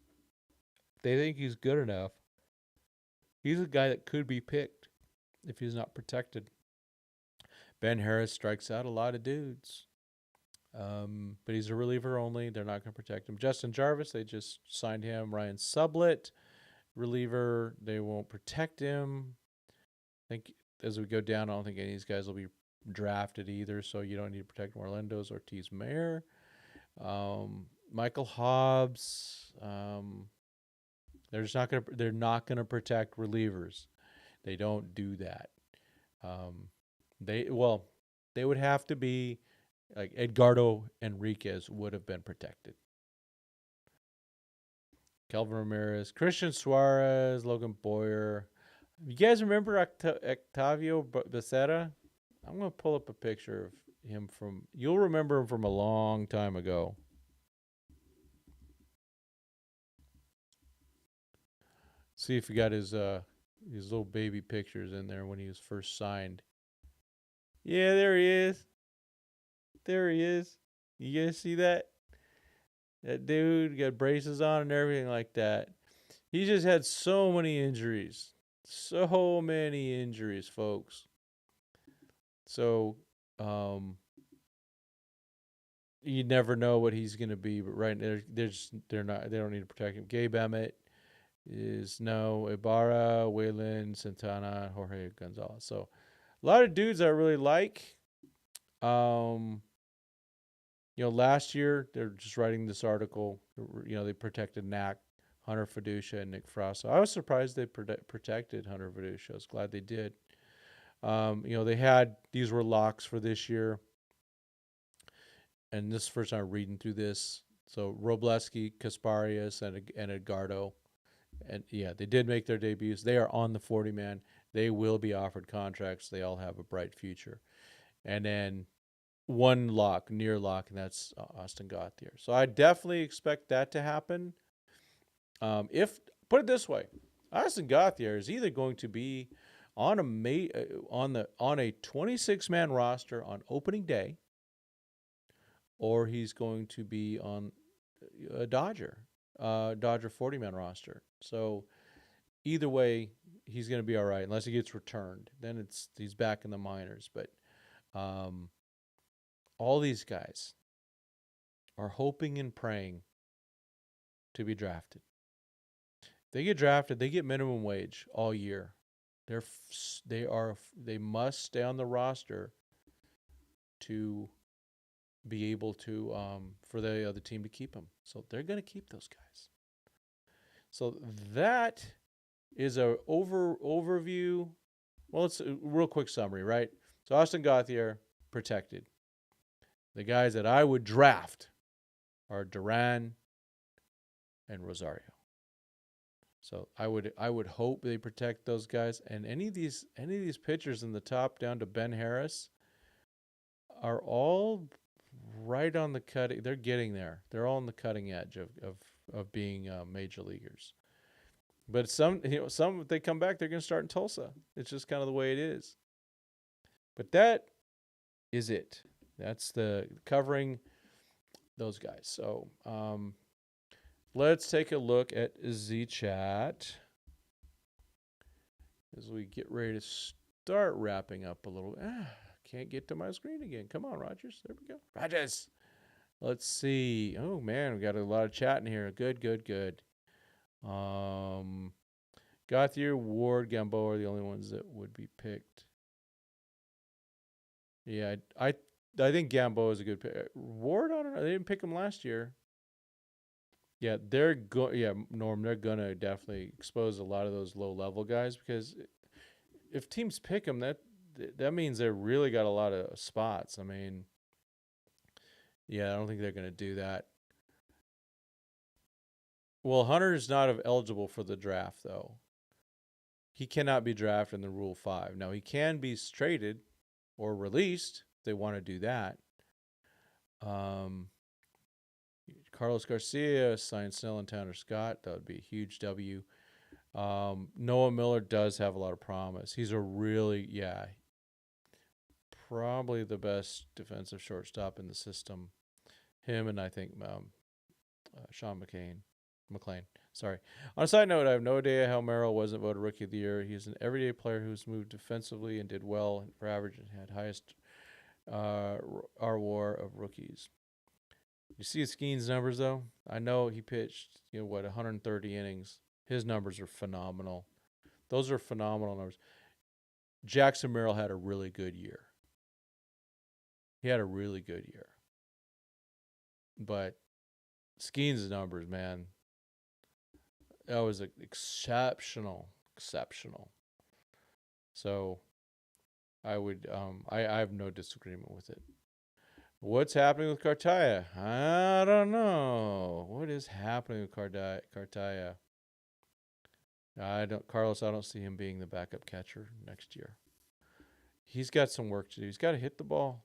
they think he's good enough. He's a guy that could be picked if he's not protected. Ben Harris strikes out a lot of dudes. But he's a reliever only. They're not going to protect him. Justin Jarvis, they just signed him. Ryan Sublett, reliever. They won't protect him. I think as we go down, I don't think any of these guys will be drafted either, so you don't need to protect Orlando's Ortiz Mayer. Michael Hobbs. They're not gonna protect relievers. They don't do that. They would have to be like Edgardo Enriquez would have been protected. Kelvin Ramirez, Christian Suarez, Logan Boyer. You guys remember Octavio Becerra? I'm going to pull up a picture of him you'll remember him from a long time ago. See if you got his little baby pictures in there when he was first signed. Yeah, there he is. There he is. You guys see that? That dude got braces on and everything like that. He just had so many injuries. So many injuries, folks. So, you never know what he's going to be, but right there, they don't need to protect him. Gabe Emmett is no Ibarra, Waylon, Santana, Jorge Gonzalez. So, a lot of dudes I really like. Last year they're just writing this article. They protected Knack, Hunter Fiducia, and Nick Frost. So I was surprised they protected Hunter Fiducia. I was glad they did. These were locks for this year. And this is the first time reading through this. So Robleski, Kasparius, and Edgardo. And yeah, they did make their debuts. They are on the 40-man. They will be offered contracts. They all have a bright future. And then one lock, near lock, and that's Austin Gauthier. So I definitely expect that to happen. Put it this way, Austin Gauthier is either going to be on a 26-man roster on opening day, or he's going to be on a Dodger 40-man roster. So either way, he's going to be all right unless he gets returned. Then he's back in the minors. But all these guys are hoping and praying to be drafted. If they get drafted, they get minimum wage all year. They must stay on the roster to be able to for the other team to keep them. So they're going to keep those guys. So that is a overview. Well, it's a real quick summary, right? So Austin Gauthier protected. The guys that I would draft are Duran and Rosario. So I would hope they protect those guys. And any of these pitchers in the top down to Ben Harris are all right on the cutting. They're getting there. They're all on the cutting edge of being major leaguers. But some if they come back, they're going to start in Tulsa. It's just kind of the way it is. But that is it. That's the covering those guys. So let's take a look at Z-Chat as we get ready to start wrapping up a little. Can't get to my screen again. Come on, Rogers. There we go. Rogers. Let's see. Oh, man, we got a lot of chat in here. Good. Gauthier, Ward, Gamboa are the only ones that would be picked. Yeah, I think Gamboa is a good pick. Ward, I don't know. They didn't pick him last year. Yeah, Norm, they're going to definitely expose a lot of those low-level guys because if teams pick them, that means they really got a lot of spots. I mean, yeah, I don't think they're going to do that. Well, Hunter's not eligible for the draft, though. He cannot be drafted in the Rule 5. Now, he can be traded or released if they want to do that. Carlos Garcia signed Snell and Tanner Scott. That would be a huge W. Noah Miller does have a lot of promise. He's probably the best defensive shortstop in the system. Him and I think Sean McCain. McLean. Sorry. On a side note, I have no idea how Merrill wasn't voted Rookie of the Year. He's an everyday player who's moved defensively and did well for average and had highest R-WAR of rookies. You see Skeen's numbers, though? I know he pitched, 130 innings. His numbers are phenomenal. Those are phenomenal numbers. Jackson Merrill had a really good year. He had a really good year. But Skeen's numbers, man, that was exceptional. So I would, I have no disagreement with it. What's happening with Cartaya? I don't know. What is happening with Cartaya? Carlos, I don't see him being the backup catcher next year. He's got some work to do. He's got to hit the ball.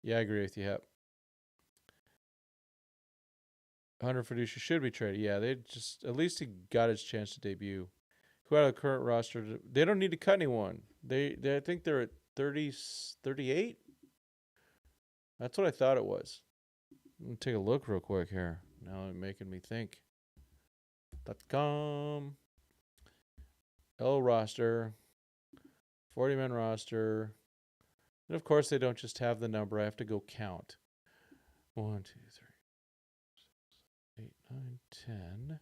Yeah, I agree with you, Hep. Hunter Fiducia should be traded. Yeah, at least he got his chance to debut. Who out of the current roster? They don't need to cut anyone. I think they're at 30, 38. That's what I thought it was. Let me take a look real quick here. Now it's making me think. .com. L roster. 40-man roster. And of course, they don't just have the number. I have to go count. 1, 2, 3, 6, 8, 9, 10.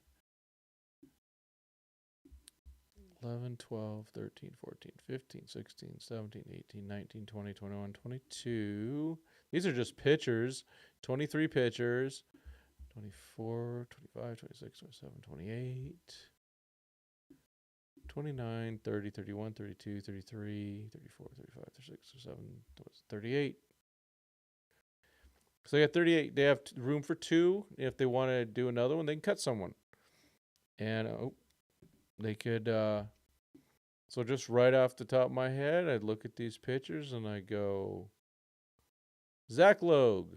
11, 12, 13, 14, 15, 16, 17, 18, 19, 20, 21, 22. These are just pitchers. 23 pitchers. 24, 25, 26, 27, 28. 29, 30, 31, 32, 33, 34, 35, 36, 37, 38. So they got 38. They have room for 2. If they want to do another one, they can cut someone. And they could, so just right off the top of my head, I'd look at these pictures and I go, Zach Logue.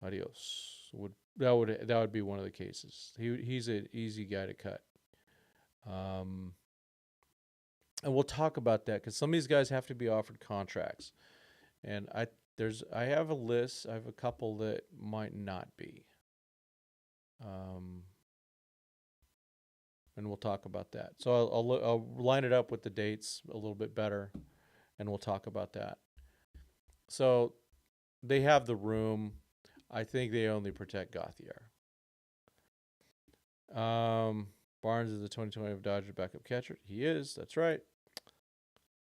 Adios. That would be one of the cases. He's an easy guy to cut. And we'll talk about that because some of these guys have to be offered contracts. And I have a list. I have a couple that might not be. And we'll talk about that. So I'll line it up with the dates a little bit better, and we'll talk about that. So they have the room. I think they only protect Gauthier. Barnes is the 2020 Dodger backup catcher. He is. That's right.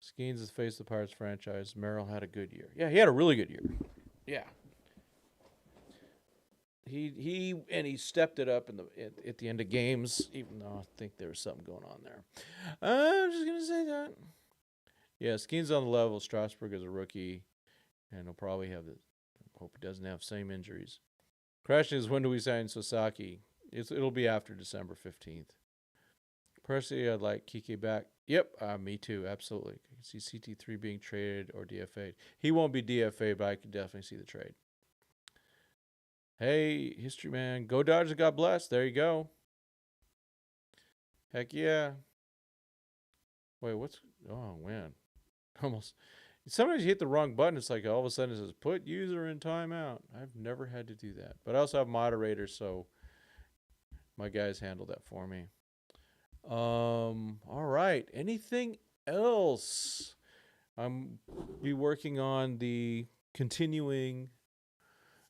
Skeens is the face of the Pirates franchise. Merrill had a good year. Yeah, he had a really good year. Yeah. He stepped it up at the end of games, even though I think there was something going on there. I'm just gonna say that. Yeah, Skeen's on the level. Strasburg is a rookie, and he'll probably have the. Hope he doesn't have same injuries. Question is, when do we sign Sasaki? It'll be after December 15th. Personally, I'd like Kike back. Yep, me too, absolutely. I can see CT3 being traded or DFA'd. He won't be DFA'd, but I can definitely see the trade. Hey, history man. Go Dodgers, God bless. There you go. Heck yeah. Wait, oh, man. Almost. Sometimes you hit the wrong button. It's like all of a sudden it says, put user in timeout. I've never had to do that. But I also have moderators, so my guys handle that for me. All right. Anything else? I'm be working on continuing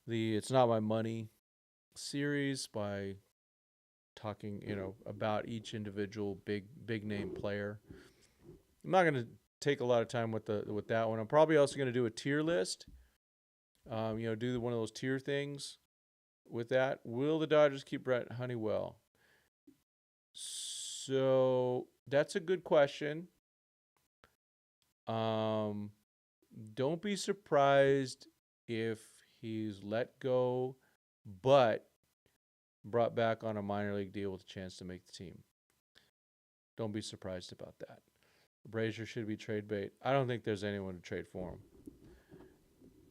the It's Not My Money series by talking, about each individual big name player. I'm not going to take a lot of time with that one. I'm probably also going to do a tier list. Do one of those tier things with that. Will the Dodgers keep Brett Honeywell? So that's a good question. Don't be surprised if he's let go, but brought back on a minor league deal with a chance to make the team. Don't be surprised about that. Brazier should be trade bait. I don't think there's anyone to trade for him.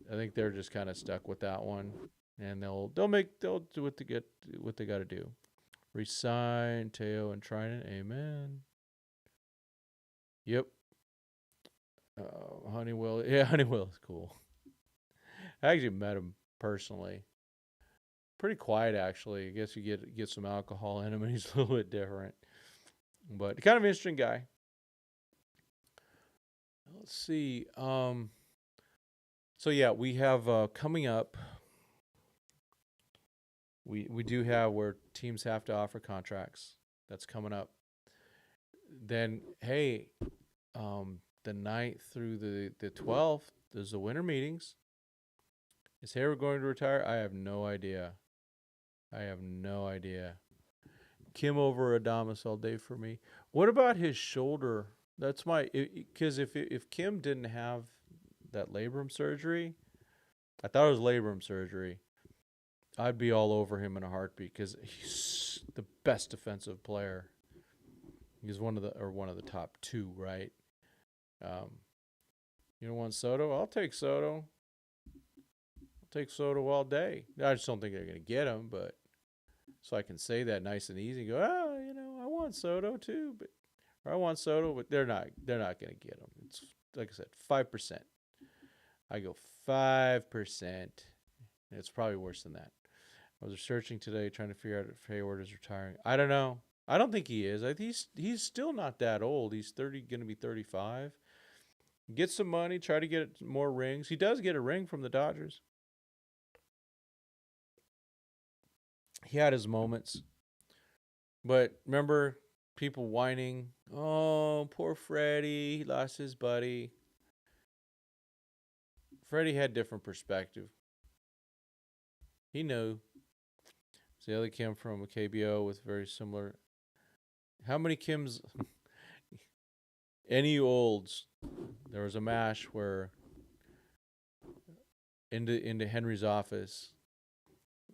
I think they're just kind of stuck with that one, and they'll do what they got to do. Resign Teo and Trinan. Amen. Yep. Honeywell. Yeah, Honeywell is cool. I actually met him personally. pretty quiet actually. I guess you get some alcohol in him, and he's a little bit different. But kind of interesting guy. Let's see. So yeah, we have coming up. We do have where teams have to offer contracts. That's coming up. Then hey, the 9th through the 12th, there's the winter meetings. Is Hayward going to retire? I have no idea. Kim over Adamas all day for me. What about his shoulder? That's my because if Kim didn't have that labrum surgery, I thought it was labrum surgery. I'd be all over him in a heartbeat because he's the best defensive player. He's one of the top 2, right? You don't want Soto? I'll take Soto. I'll take Soto all day. I just don't think they're gonna get him, but so I can say that nice and easy. And go, I want Soto too, but or I want Soto, but they're not gonna get him. It's like I said, 5%. I go 5%. It's probably worse than that. I was researching today, trying to figure out if Hayward is retiring. I don't know. I don't think he is. I think he's still not that old. He's going to be 35. Get some money, try to get more rings. He does get a ring from the Dodgers. He had his moments. But remember people whining, oh, poor Freddie, he lost his buddy. Freddie had different perspective. He knew. So the other Kim from a KBO with very similar. How many Kims? Any olds? There was a mash where into Henry's office,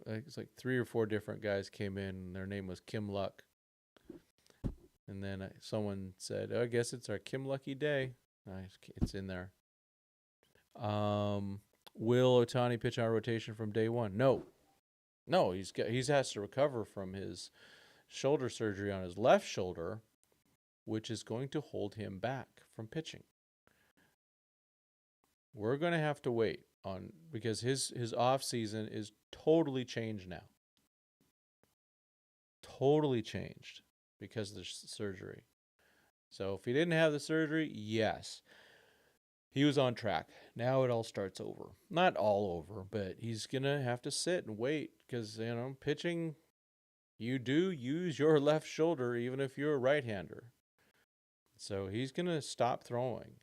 it's like 3 or 4 different guys came in. And their name was Kim Luck, and then someone said, "Oh, I guess it's our Kim Lucky day." It's in there. Will Ohtani pitch on rotation from day one? No. He's has to recover from his shoulder surgery on his left shoulder, which is going to hold him back from pitching. We're going to have to wait on because his off season is totally changed now. Totally changed because of the surgery. So if he didn't have the surgery, yes, he was on track. Now it all starts over. Not all over, but he's going to have to sit and wait because, pitching, you do use your left shoulder even if you're a right-hander. So he's going to stop throwing.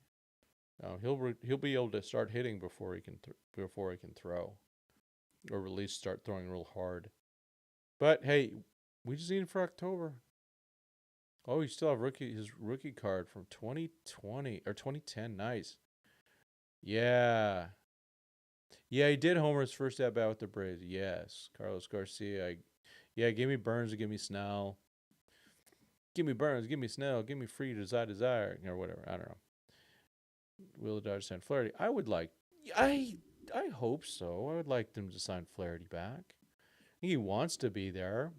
He'll be able to start hitting before he can throw, or at least start throwing real hard. But hey, we just need him for October. Oh, you still have his rookie card from 2020 or 2010. Nice. Yeah, he did homer his first at bat with the Braves. Yes, Carlos Garcia. Give me Burns or give me Snell. Give me Burns, give me Snell, give me Fried as I desire, or whatever. I don't know. Will the Dodgers sign Flaherty? I hope so. I would like them to sign Flaherty back. He wants to be there.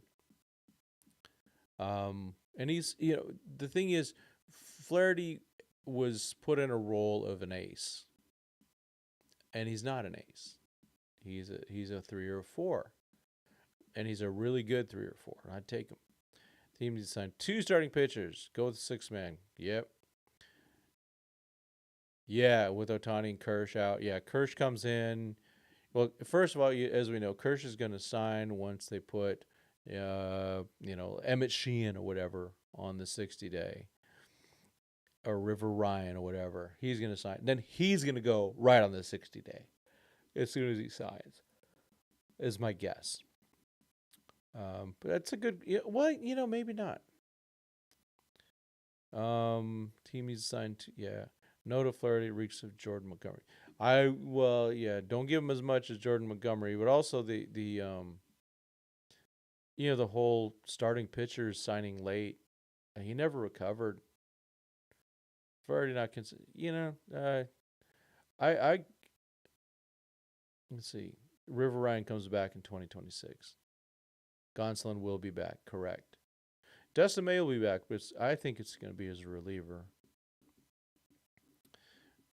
And he's, the thing is, Flaherty was put in a role of an ace, and he's not an ace. He's a 3 or 4, and he's a really good 3 or 4. I'd take him. Team needs to sign 2 starting pitchers. Go with the 6-man. Yep. Yeah, with Ohtani and Kersh out. Yeah, Kersh comes in. Well, first of all, as we know, Kersh is going to sign once they put, Emmett Sheehan or whatever on the 60-day, or River Ryan or whatever. He's going to sign. Then he's going to go right on the 60-day as soon as he signs, is my guess. But that's a good. Well, maybe not. Team needs to sign. No to Flaherty, reeks of Jordan Montgomery. Don't give him as much as Jordan Montgomery, but also the whole starting pitchers signing late. He never recovered. Flaherty not considered. Let's see. River Ryan comes back in 2026. Gonsolin will be back, correct. Dustin May will be back, but I think it's going to be as a reliever.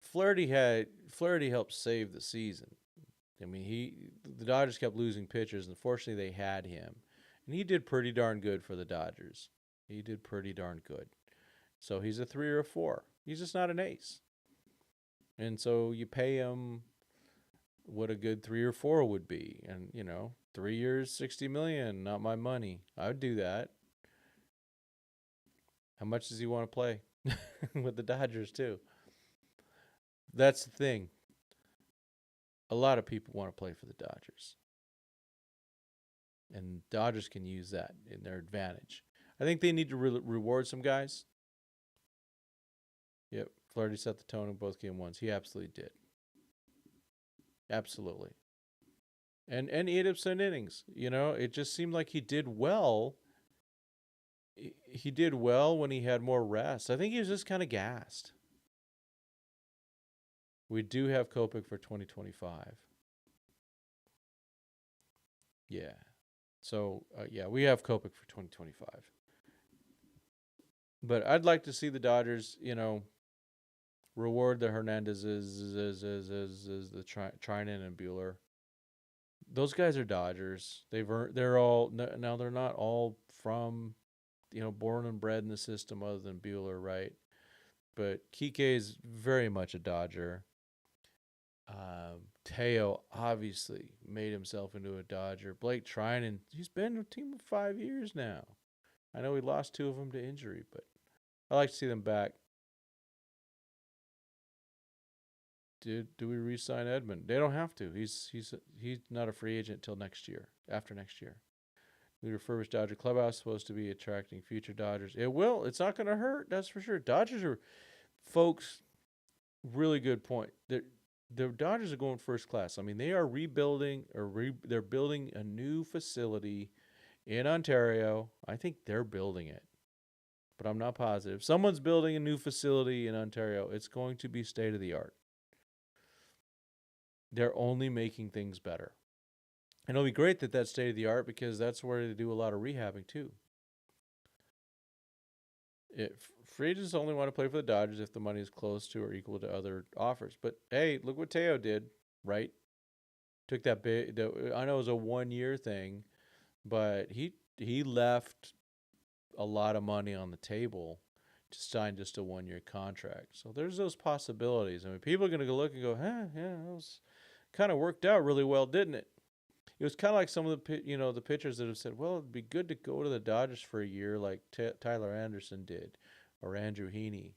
Flaherty helped save the season. I mean, the Dodgers kept losing pitchers, and fortunately they had him. And he did pretty darn good for the Dodgers. He did pretty darn good. So he's a 3 or a 4. He's just not an ace. And so you pay him what a good 3 or 4 would be. And, 3 years, $60 million, not my money. I would do that. How much does he want to play with the Dodgers too? That's the thing. A lot of people want to play for the Dodgers. And Dodgers can use that in their advantage. I think they need to reward some guys. Yep, Flaherty set the tone in both game ones. He absolutely did. Absolutely. And he ate up some innings. It just seemed like he did well. He did well when he had more rest. I think he was just kind of gassed. We do have Kopech for 2025. Yeah. So, we have Kopech for 2025. But I'd like to see the Dodgers, reward the Hernandezes, the Trinan and Buehler. Those guys are Dodgers. They're not all from, born and bred in the system other than Buehler, right? But Kike is very much a Dodger. Teo obviously made himself into a Dodger. Blake Trinan, he's been with the team for 5 years now. I know we lost 2 of them to injury, but I like to see them back. Do we re-sign Edman? They don't have to. He's not a free agent until next year. After next year, the refurbished Dodger clubhouse is supposed to be attracting future Dodgers. It will. It's not going to hurt. That's for sure. Dodgers are, folks. Really good point. The Dodgers are going first class. I mean, they are rebuilding they're building a new facility in Ontario. I think they're building it, but I'm not positive. Someone's building a new facility in Ontario. It's going to be state of the art. They're only making things better. And it'll be great that that's state of the art because that's where they do a lot of rehabbing too. Free agents only want to play for the Dodgers if the money is close to or equal to other offers. But hey, look what Teo did, right? Took that big. I know it was a 1-year thing, but he left a lot of money on the table to sign just a 1-year contract. So there's those possibilities. I mean, people are going to go look and go, yeah, that was kind of worked out really well, didn't it? It was kind of like some of the pitchers that have said, well, it'd be good to go to the Dodgers for a year like Tyler Anderson did or Andrew Heaney.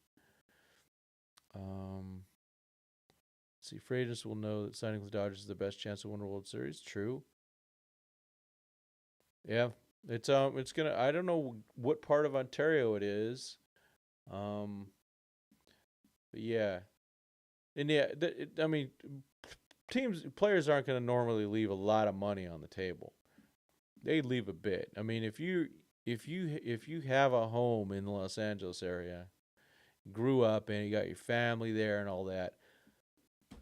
See, free agents will know that signing with the Dodgers is the best chance to win a World Series. True. Yeah, it's gonna. I don't know what part of Ontario it is, but yeah, and yeah, I mean, players aren't going to normally leave a lot of money on the table. They leave a bit. I mean, if you have a home in the Los Angeles area, grew up and you got your family there and all that,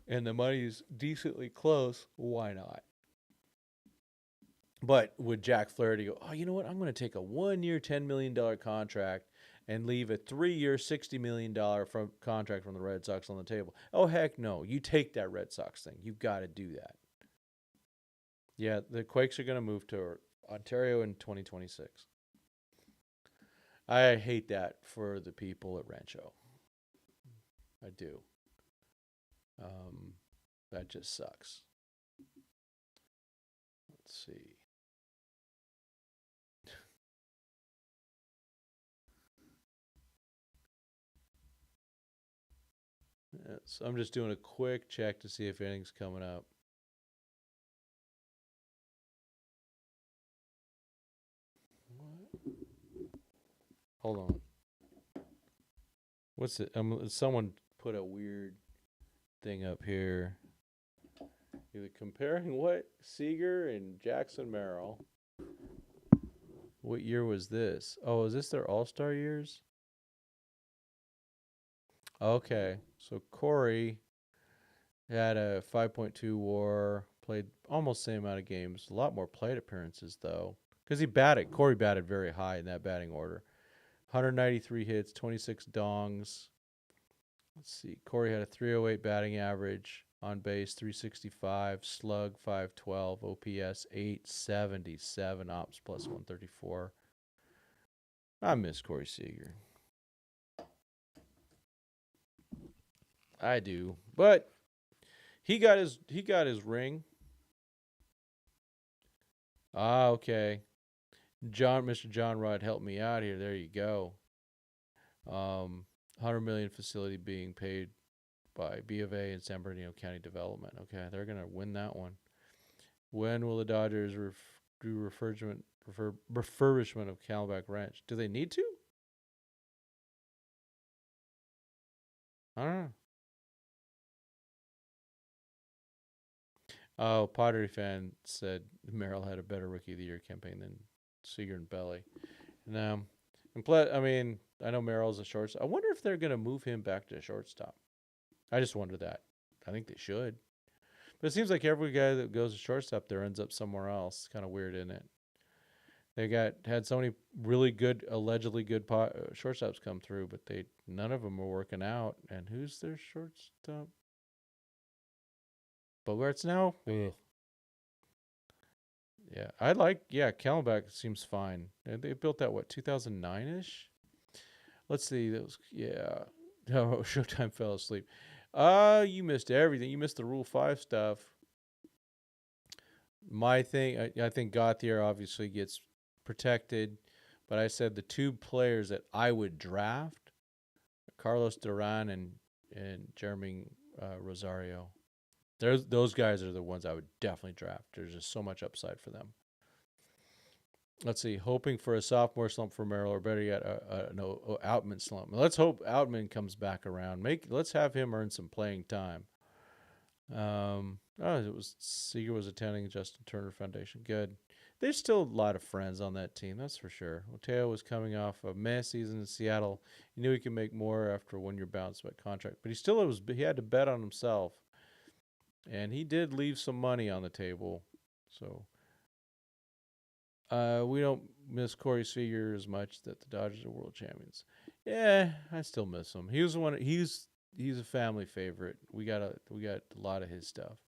and the money's decently close, why not? But would Jack Flaherty go, oh, you know what? I'm going to take a 1-year, $10 million contract and leave a 3-year, $60 million contract from the Red Sox on the table? Oh, heck no. You take that Red Sox thing. You've got to do that. Yeah, the Quakes are going to move to Ontario in 2026. I hate that for the people at Rancho. I do. That just sucks. Let's see. So I'm just doing a quick check to see if anything's coming up. What? Hold on. What's it? Someone put a weird thing up here. Either comparing what? Seager and Jackson Merrill. What year was this? Oh, is this their All-Star years? Okay. So Corey had a 5.2 WAR, played almost the same amount of games. A lot more plate appearances, though. Because Corey batted very high in that batting order. 193 hits, 26 dongs. Let's see. Corey had a 308 batting average. On base 365, slug 512, OPS 877, ops plus 134. I miss Corey Seager. I do, but he got his ring. Ah, okay. Mr. John Rod helped me out here. There you go. 100 million facility being paid by B of A and San Bernardino County Development. Okay, they're gonna win that one. When will the Dodgers do refurbishment of Camelback Ranch? Do they need to? I don't know. Oh, Padre fan said Merrill had a better Rookie of the Year campaign than Seager and Belly. No, I mean, I know Merrill's a shortstop. I wonder if they're gonna move him back to shortstop. I just wonder that. I think they should. But it seems like every guy that goes to shortstop there ends up somewhere else. Kind of weird, isn't it? They had so many really good, allegedly good shortstops come through, but none of them were working out. And who's their shortstop? Bogarts now? Ugh. Yeah, Camelback seems fine. They built that, 2009-ish? Let's see. Those, yeah. Oh, Showtime fell asleep. You missed everything. You missed the Rule 5 stuff. My thing, I think Gauthier obviously gets protected, but I said the two players that I would draft, Carlos Duran and Jeremy Rosario. Those guys are the ones I would definitely draft. There's just so much upside for them. Let's see. Hoping for a sophomore slump for Merrill, or better yet, no Outman slump. Let's hope Outman comes back around. Let's have him earn some playing time. Seager was attending Justin Turner Foundation. Good. There's still a lot of friends on that team, that's for sure. Mateo was coming off a mess season in Seattle. He knew he could make more after a 1-year bounce back contract, but he had to bet on himself. And he did leave some money on the table. So we don't miss Corey Seager as much that the Dodgers are world champions. Yeah, I still miss him. He was one. He's a family favorite. We got a lot of his stuff.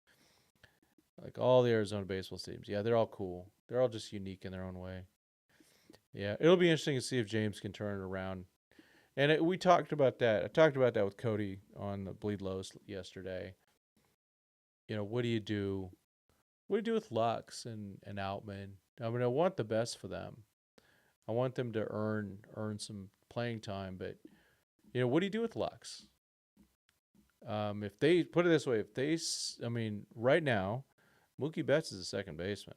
Like all the Arizona baseball stadiums. Yeah, they're all cool. They're all just unique in their own way. Yeah, it'll be interesting to see if James can turn it around. And we talked about that. I talked about that with Cody on the Bleed Lows yesterday. What do you do? What do you do with Lux and Outman? I mean, I want the best for them. I want them to earn some playing time, but what do you do with Lux? If they put it this way, right now, Mookie Betts is a second baseman.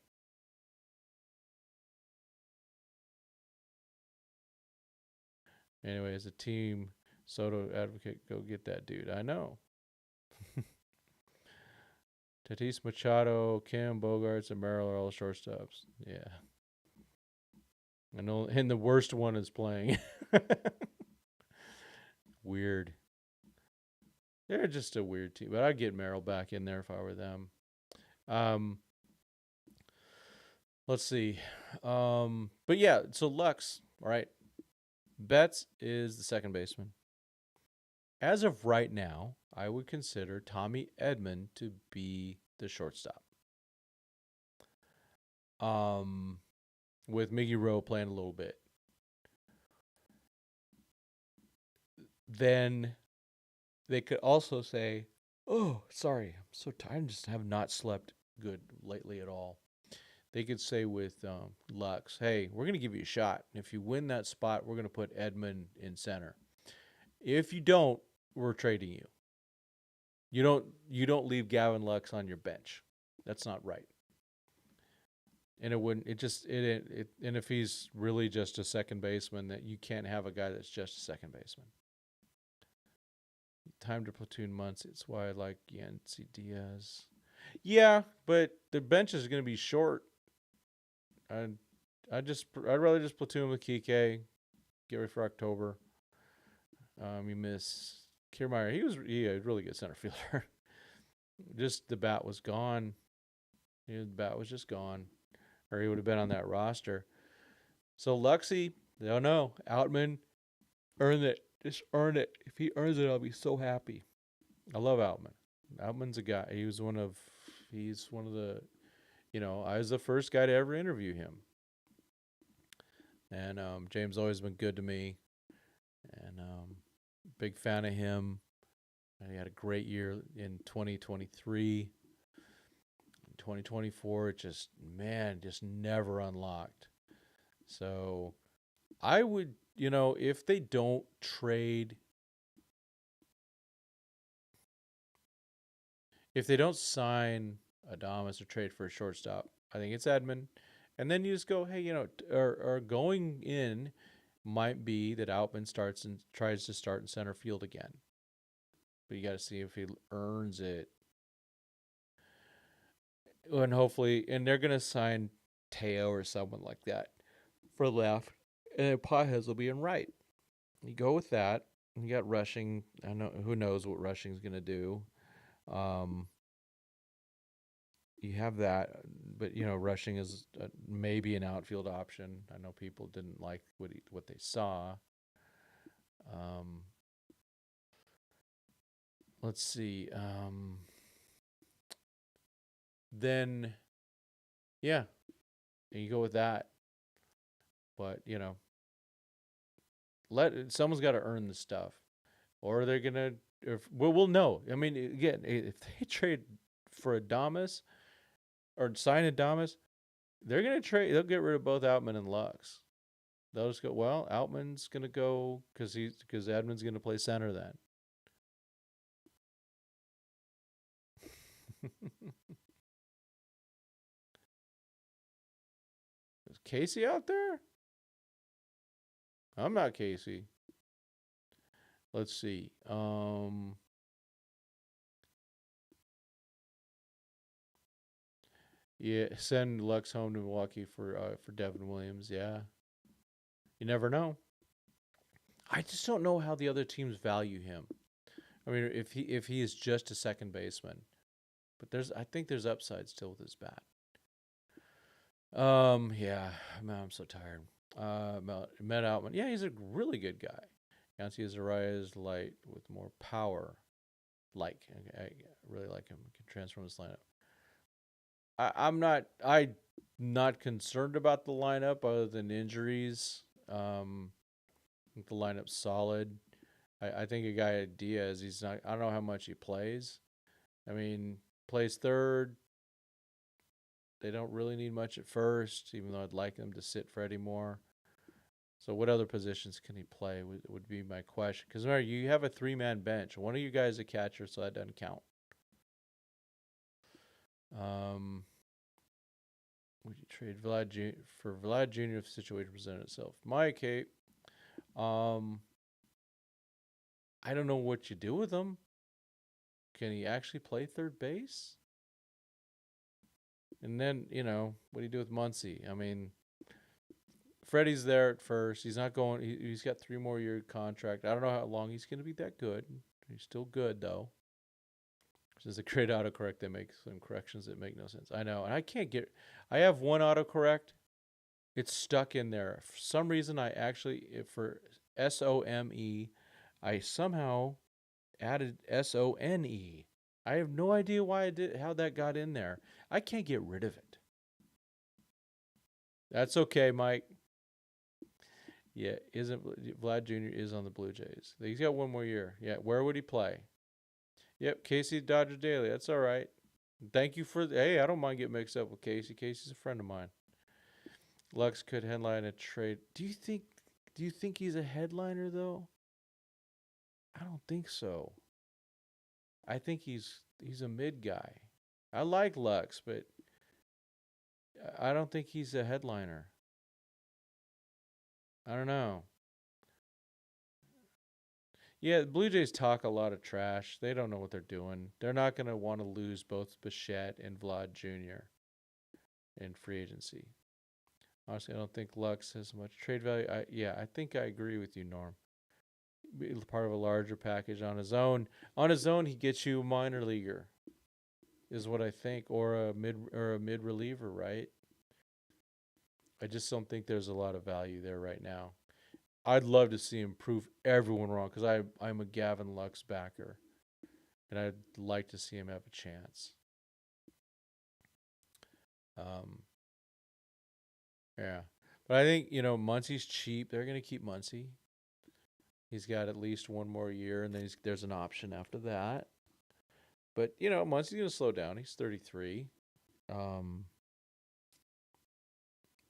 Anyway, as a team Soto advocate, go get that dude. I know. Tatis, Machado, Kim, Bogarts, and Merrill are all shortstops. Yeah. I know, and the worst one is playing. Weird. They're just a weird team, but I'd get Merrill back in there if I were them. Let's see. But yeah, so Lux, all right. Betts is the second baseman. As of right now, I would consider Tommy Edman to be the shortstop. With Miggy Rowe playing a little bit. Then they could also say, oh, sorry, I'm so tired. I just have not slept good lately at all. They could say with Lux, hey, we're going to give you a shot. If you win that spot, we're going to put Edman in center. If you don't, we're trading you. You don't leave Gavin Lux on your bench. That's not right. And and if he's really just a second baseman, that you can't have a guy that's just a second baseman. Time to platoon months. It's why I like Yancy Diaz. Yeah, but the bench is going to be short. I'd rather just platoon with Kike, get ready for October. You miss Kiermaier. He a really good center fielder. Just the bat was gone. The bat was just gone, or he would have been on that roster. So Luxy, I don't know. Outman, earn it. Just earn it. If he earns it, I'll be so happy. I love Outman. Outman's a guy. He's one of the, I was the first guy to ever interview him. And James always been good to me. And big fan of him. And he had a great year in 2023. 2024, it just never unlocked. So I would, if they don't trade, if they don't sign Adames or trade for a shortstop, I think it's Edman. And then you just go, hey, or going in might be that Outman starts and tries to start in center field again. But you got to see if he earns it. And hopefully, and they're going to sign Teo or someone like that for left. And then Pages will be in right. You go with that. You got Rushing. I know who knows what Rushing's going to do. You have that, but Rushing is maybe an outfield option. I know people didn't like what they saw. Let's see. Then, yeah, you go with that. But someone's got to earn the stuff, or they're gonna. We'll know. I mean, again, if they trade for Adames or sign Adames, they're gonna trade. They'll get rid of both Outman and Lux. They'll just go. Well, Outman's gonna go because Edman's gonna play center then. Is Casey out there? I'm not Casey. Let's see. Yeah, send Lux home to Milwaukee for Devin Williams. Yeah, you never know. I just don't know how the other teams value him. I mean, if he is just a second baseman, but I think there's upside still with his bat. Yeah, man, I'm so tired. Matt Outman, yeah, he's a really good guy. Yancy Zariah is light with more power. I really like him. Can transform his lineup. I'm not concerned about the lineup other than injuries. I think the lineup's solid. I think a guy Diaz, he's not. I don't know how much he plays. I mean, plays third. They don't really need much at first, even though I'd like them to sit Freddie more. So what other positions can he play would be my question. Because remember, you have a 3-man bench. One of you guys is a catcher, so that doesn't count. Would you trade Vlad for Vlad Jr. if the situation presented itself? My Kate. I don't know what you do with him. Can he actually play third base? And then, what do you do with Muncy? I mean, Freddie's there at first. He's not going. He's got 3 more year contract. I don't know how long he's going to be that good. He's still good though. There's a great autocorrect that makes some corrections that make no sense. I know, and I can't get. I have one autocorrect. It's stuck in there for some reason. I actually for SOME, I somehow added SONE. I have no idea why I did how that got in there. I can't get rid of it. That's okay, Mike. Yeah, isn't Vlad Jr. is on the Blue Jays. He's got 1 more year. Yeah, where would he play? Yep, Casey Dodger Daily. That's all right. Thank you for hey, I don't mind getting mixed up with Casey. Casey's a friend of mine. Lux could headline a trade. Do you think he's a headliner though? I don't think so. I think he's a mid guy. I like Lux, but I don't think he's a headliner. I don't know. Yeah, the Blue Jays talk a lot of trash. They don't know what they're doing. They're not going to want to lose both Bichette and Vlad Jr. in free agency. Honestly, I don't think Lux has much trade value. I think I agree with you, Norm. Part of a larger package on his own. On his own, he gets you a minor leaguer, is what I think, or a mid reliever, right? I just don't think there's a lot of value there right now. I'd love to see him prove everyone wrong because I'm a Gavin Lux backer. and I'd like to see him have a chance. Yeah, but I think Muncie's cheap. They're gonna keep Muncie. He's got at least one more year, and then there's an option after that. But Muncie's gonna slow down. He's 33. Um,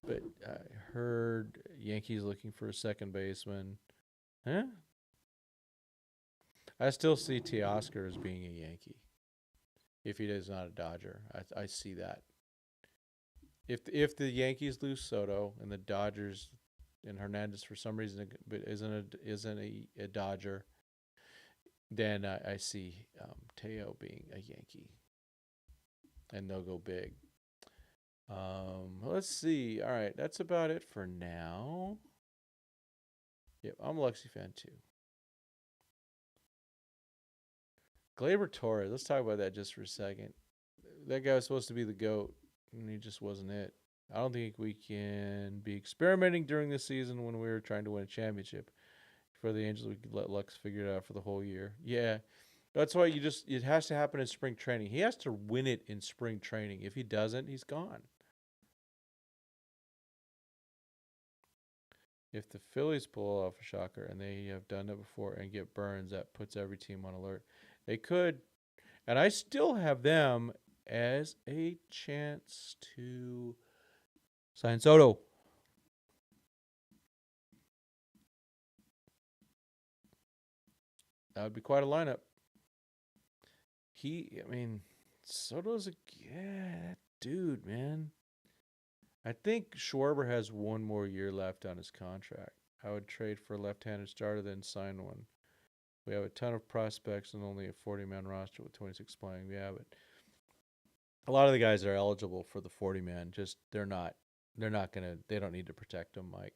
but I heard Yankees looking for a second baseman. Huh? I still see Teoscar as being a Yankee. If he is not a Dodger, I see that. If the Yankees lose Soto and the Dodgers and Hernandez for some reason isn't a Dodger, then I see Teo being a Yankee, and they'll go big. Let's see. All right, that's about it for now. Yep, I'm a Luxy fan too. Gleyber Torres. Let's talk about that just for a second. That guy was supposed to be the GOAT, and he just wasn't it. I don't think we can be experimenting during the season when we were trying to win a championship. For the Angels, we could let Lux figure it out for the whole year. Yeah, that's why it has to happen in spring training. He has to win it in spring training. If he doesn't, he's gone. If the Phillies pull off a shocker, and they have done it before, and get Burns, that puts every team on alert. They could, and I still have them as a chance to sign Soto. That would be quite a lineup. Soto's that dude, man. I think Schwarber has one more year left on his contract. I would trade for a left-handed starter, then sign one. We have a ton of prospects and only a 40-man roster with 26 playing. Yeah, but a lot of the guys are eligible for the 40-man. Just they don't need to protect them, Mike.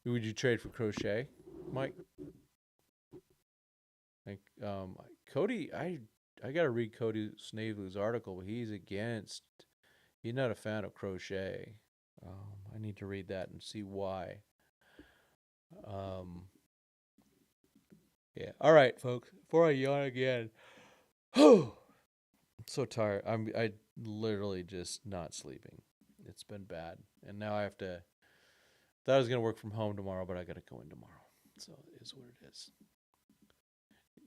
Who would you trade for Crochet, Mike? Cody, I gotta read Cody Snavely's article, but he's not a fan of Crochet. I need to read that and see why. Yeah. All right, folks. Before I yawn again, I'm so tired. I literally just not sleeping. It's been bad, and now I have to. Thought I was gonna work from home tomorrow, but I gotta go in tomorrow. So it is what it is.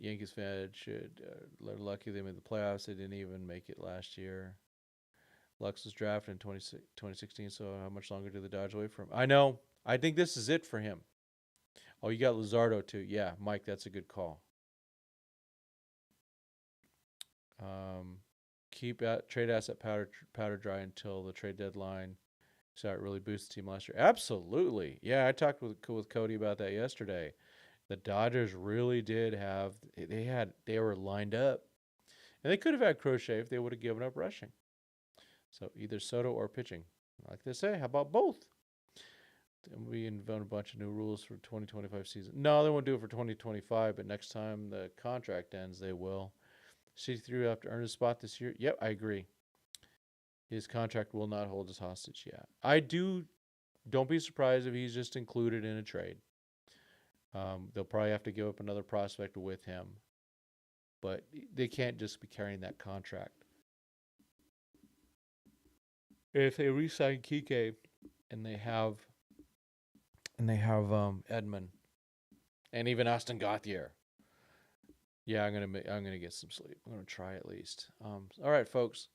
Yankees fan they're lucky they made the playoffs. They didn't even make it last year. Lux was drafted in 2016, so how much longer do the Dodgers wait for him? I know. I think this is it for him. Oh, you got Luzardo too. Yeah, Mike, that's a good call. Keep trade asset powder dry until the trade deadline. So it really boosts the team last year. Absolutely. Yeah, I talked with Cody about that yesterday. The Dodgers really did have they were lined up. And they could have had Crochet if they would have given up rushing. So either Soto or pitching. Like they say, how about both? And we invent a bunch of new rules for 2025 season. No, they won't do it for 2025, but next time the contract ends, they will. C3 will have to earn his spot this year. Yep, I agree. His contract will not hold us hostage yet. Don't be surprised if he's just included in a trade. They'll probably have to give up another prospect with him. But they can't just be carrying that contract. If they re-sign Kike and they have Edman and even Austin Gauthier, yeah, I'm gonna get some sleep. I'm gonna try at least. All right, folks.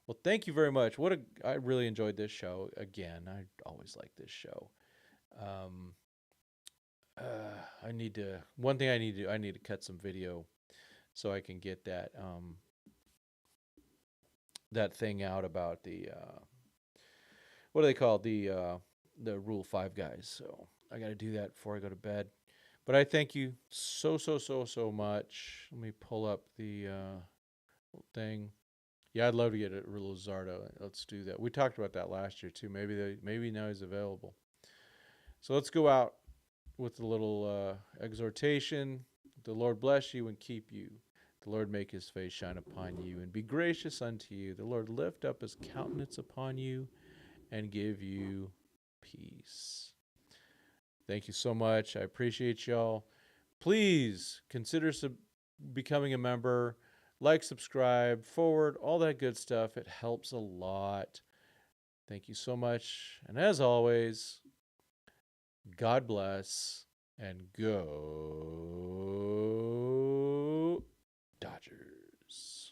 Well, thank you very much. I really enjoyed this show. Again, I always like this show. I need to cut some video so I can get that that thing out about the what do they call the Rule 5 guys. So I got to do that before I go to bed. But I thank you so much. Let me pull up the thing. Yeah, I'd love to get a Luzardo. Let's do that. We talked about that last year too. Maybe now he's available. So let's go out with a little exhortation. The Lord bless you and keep you. The Lord make his face shine upon you and be gracious unto you. The Lord lift up his countenance upon you and give you peace. Thank you so much. I appreciate y'all. Please consider becoming a member, like, subscribe, forward, all that good stuff. It helps a lot. Thank you so much. And as always, God bless and go Dodgers.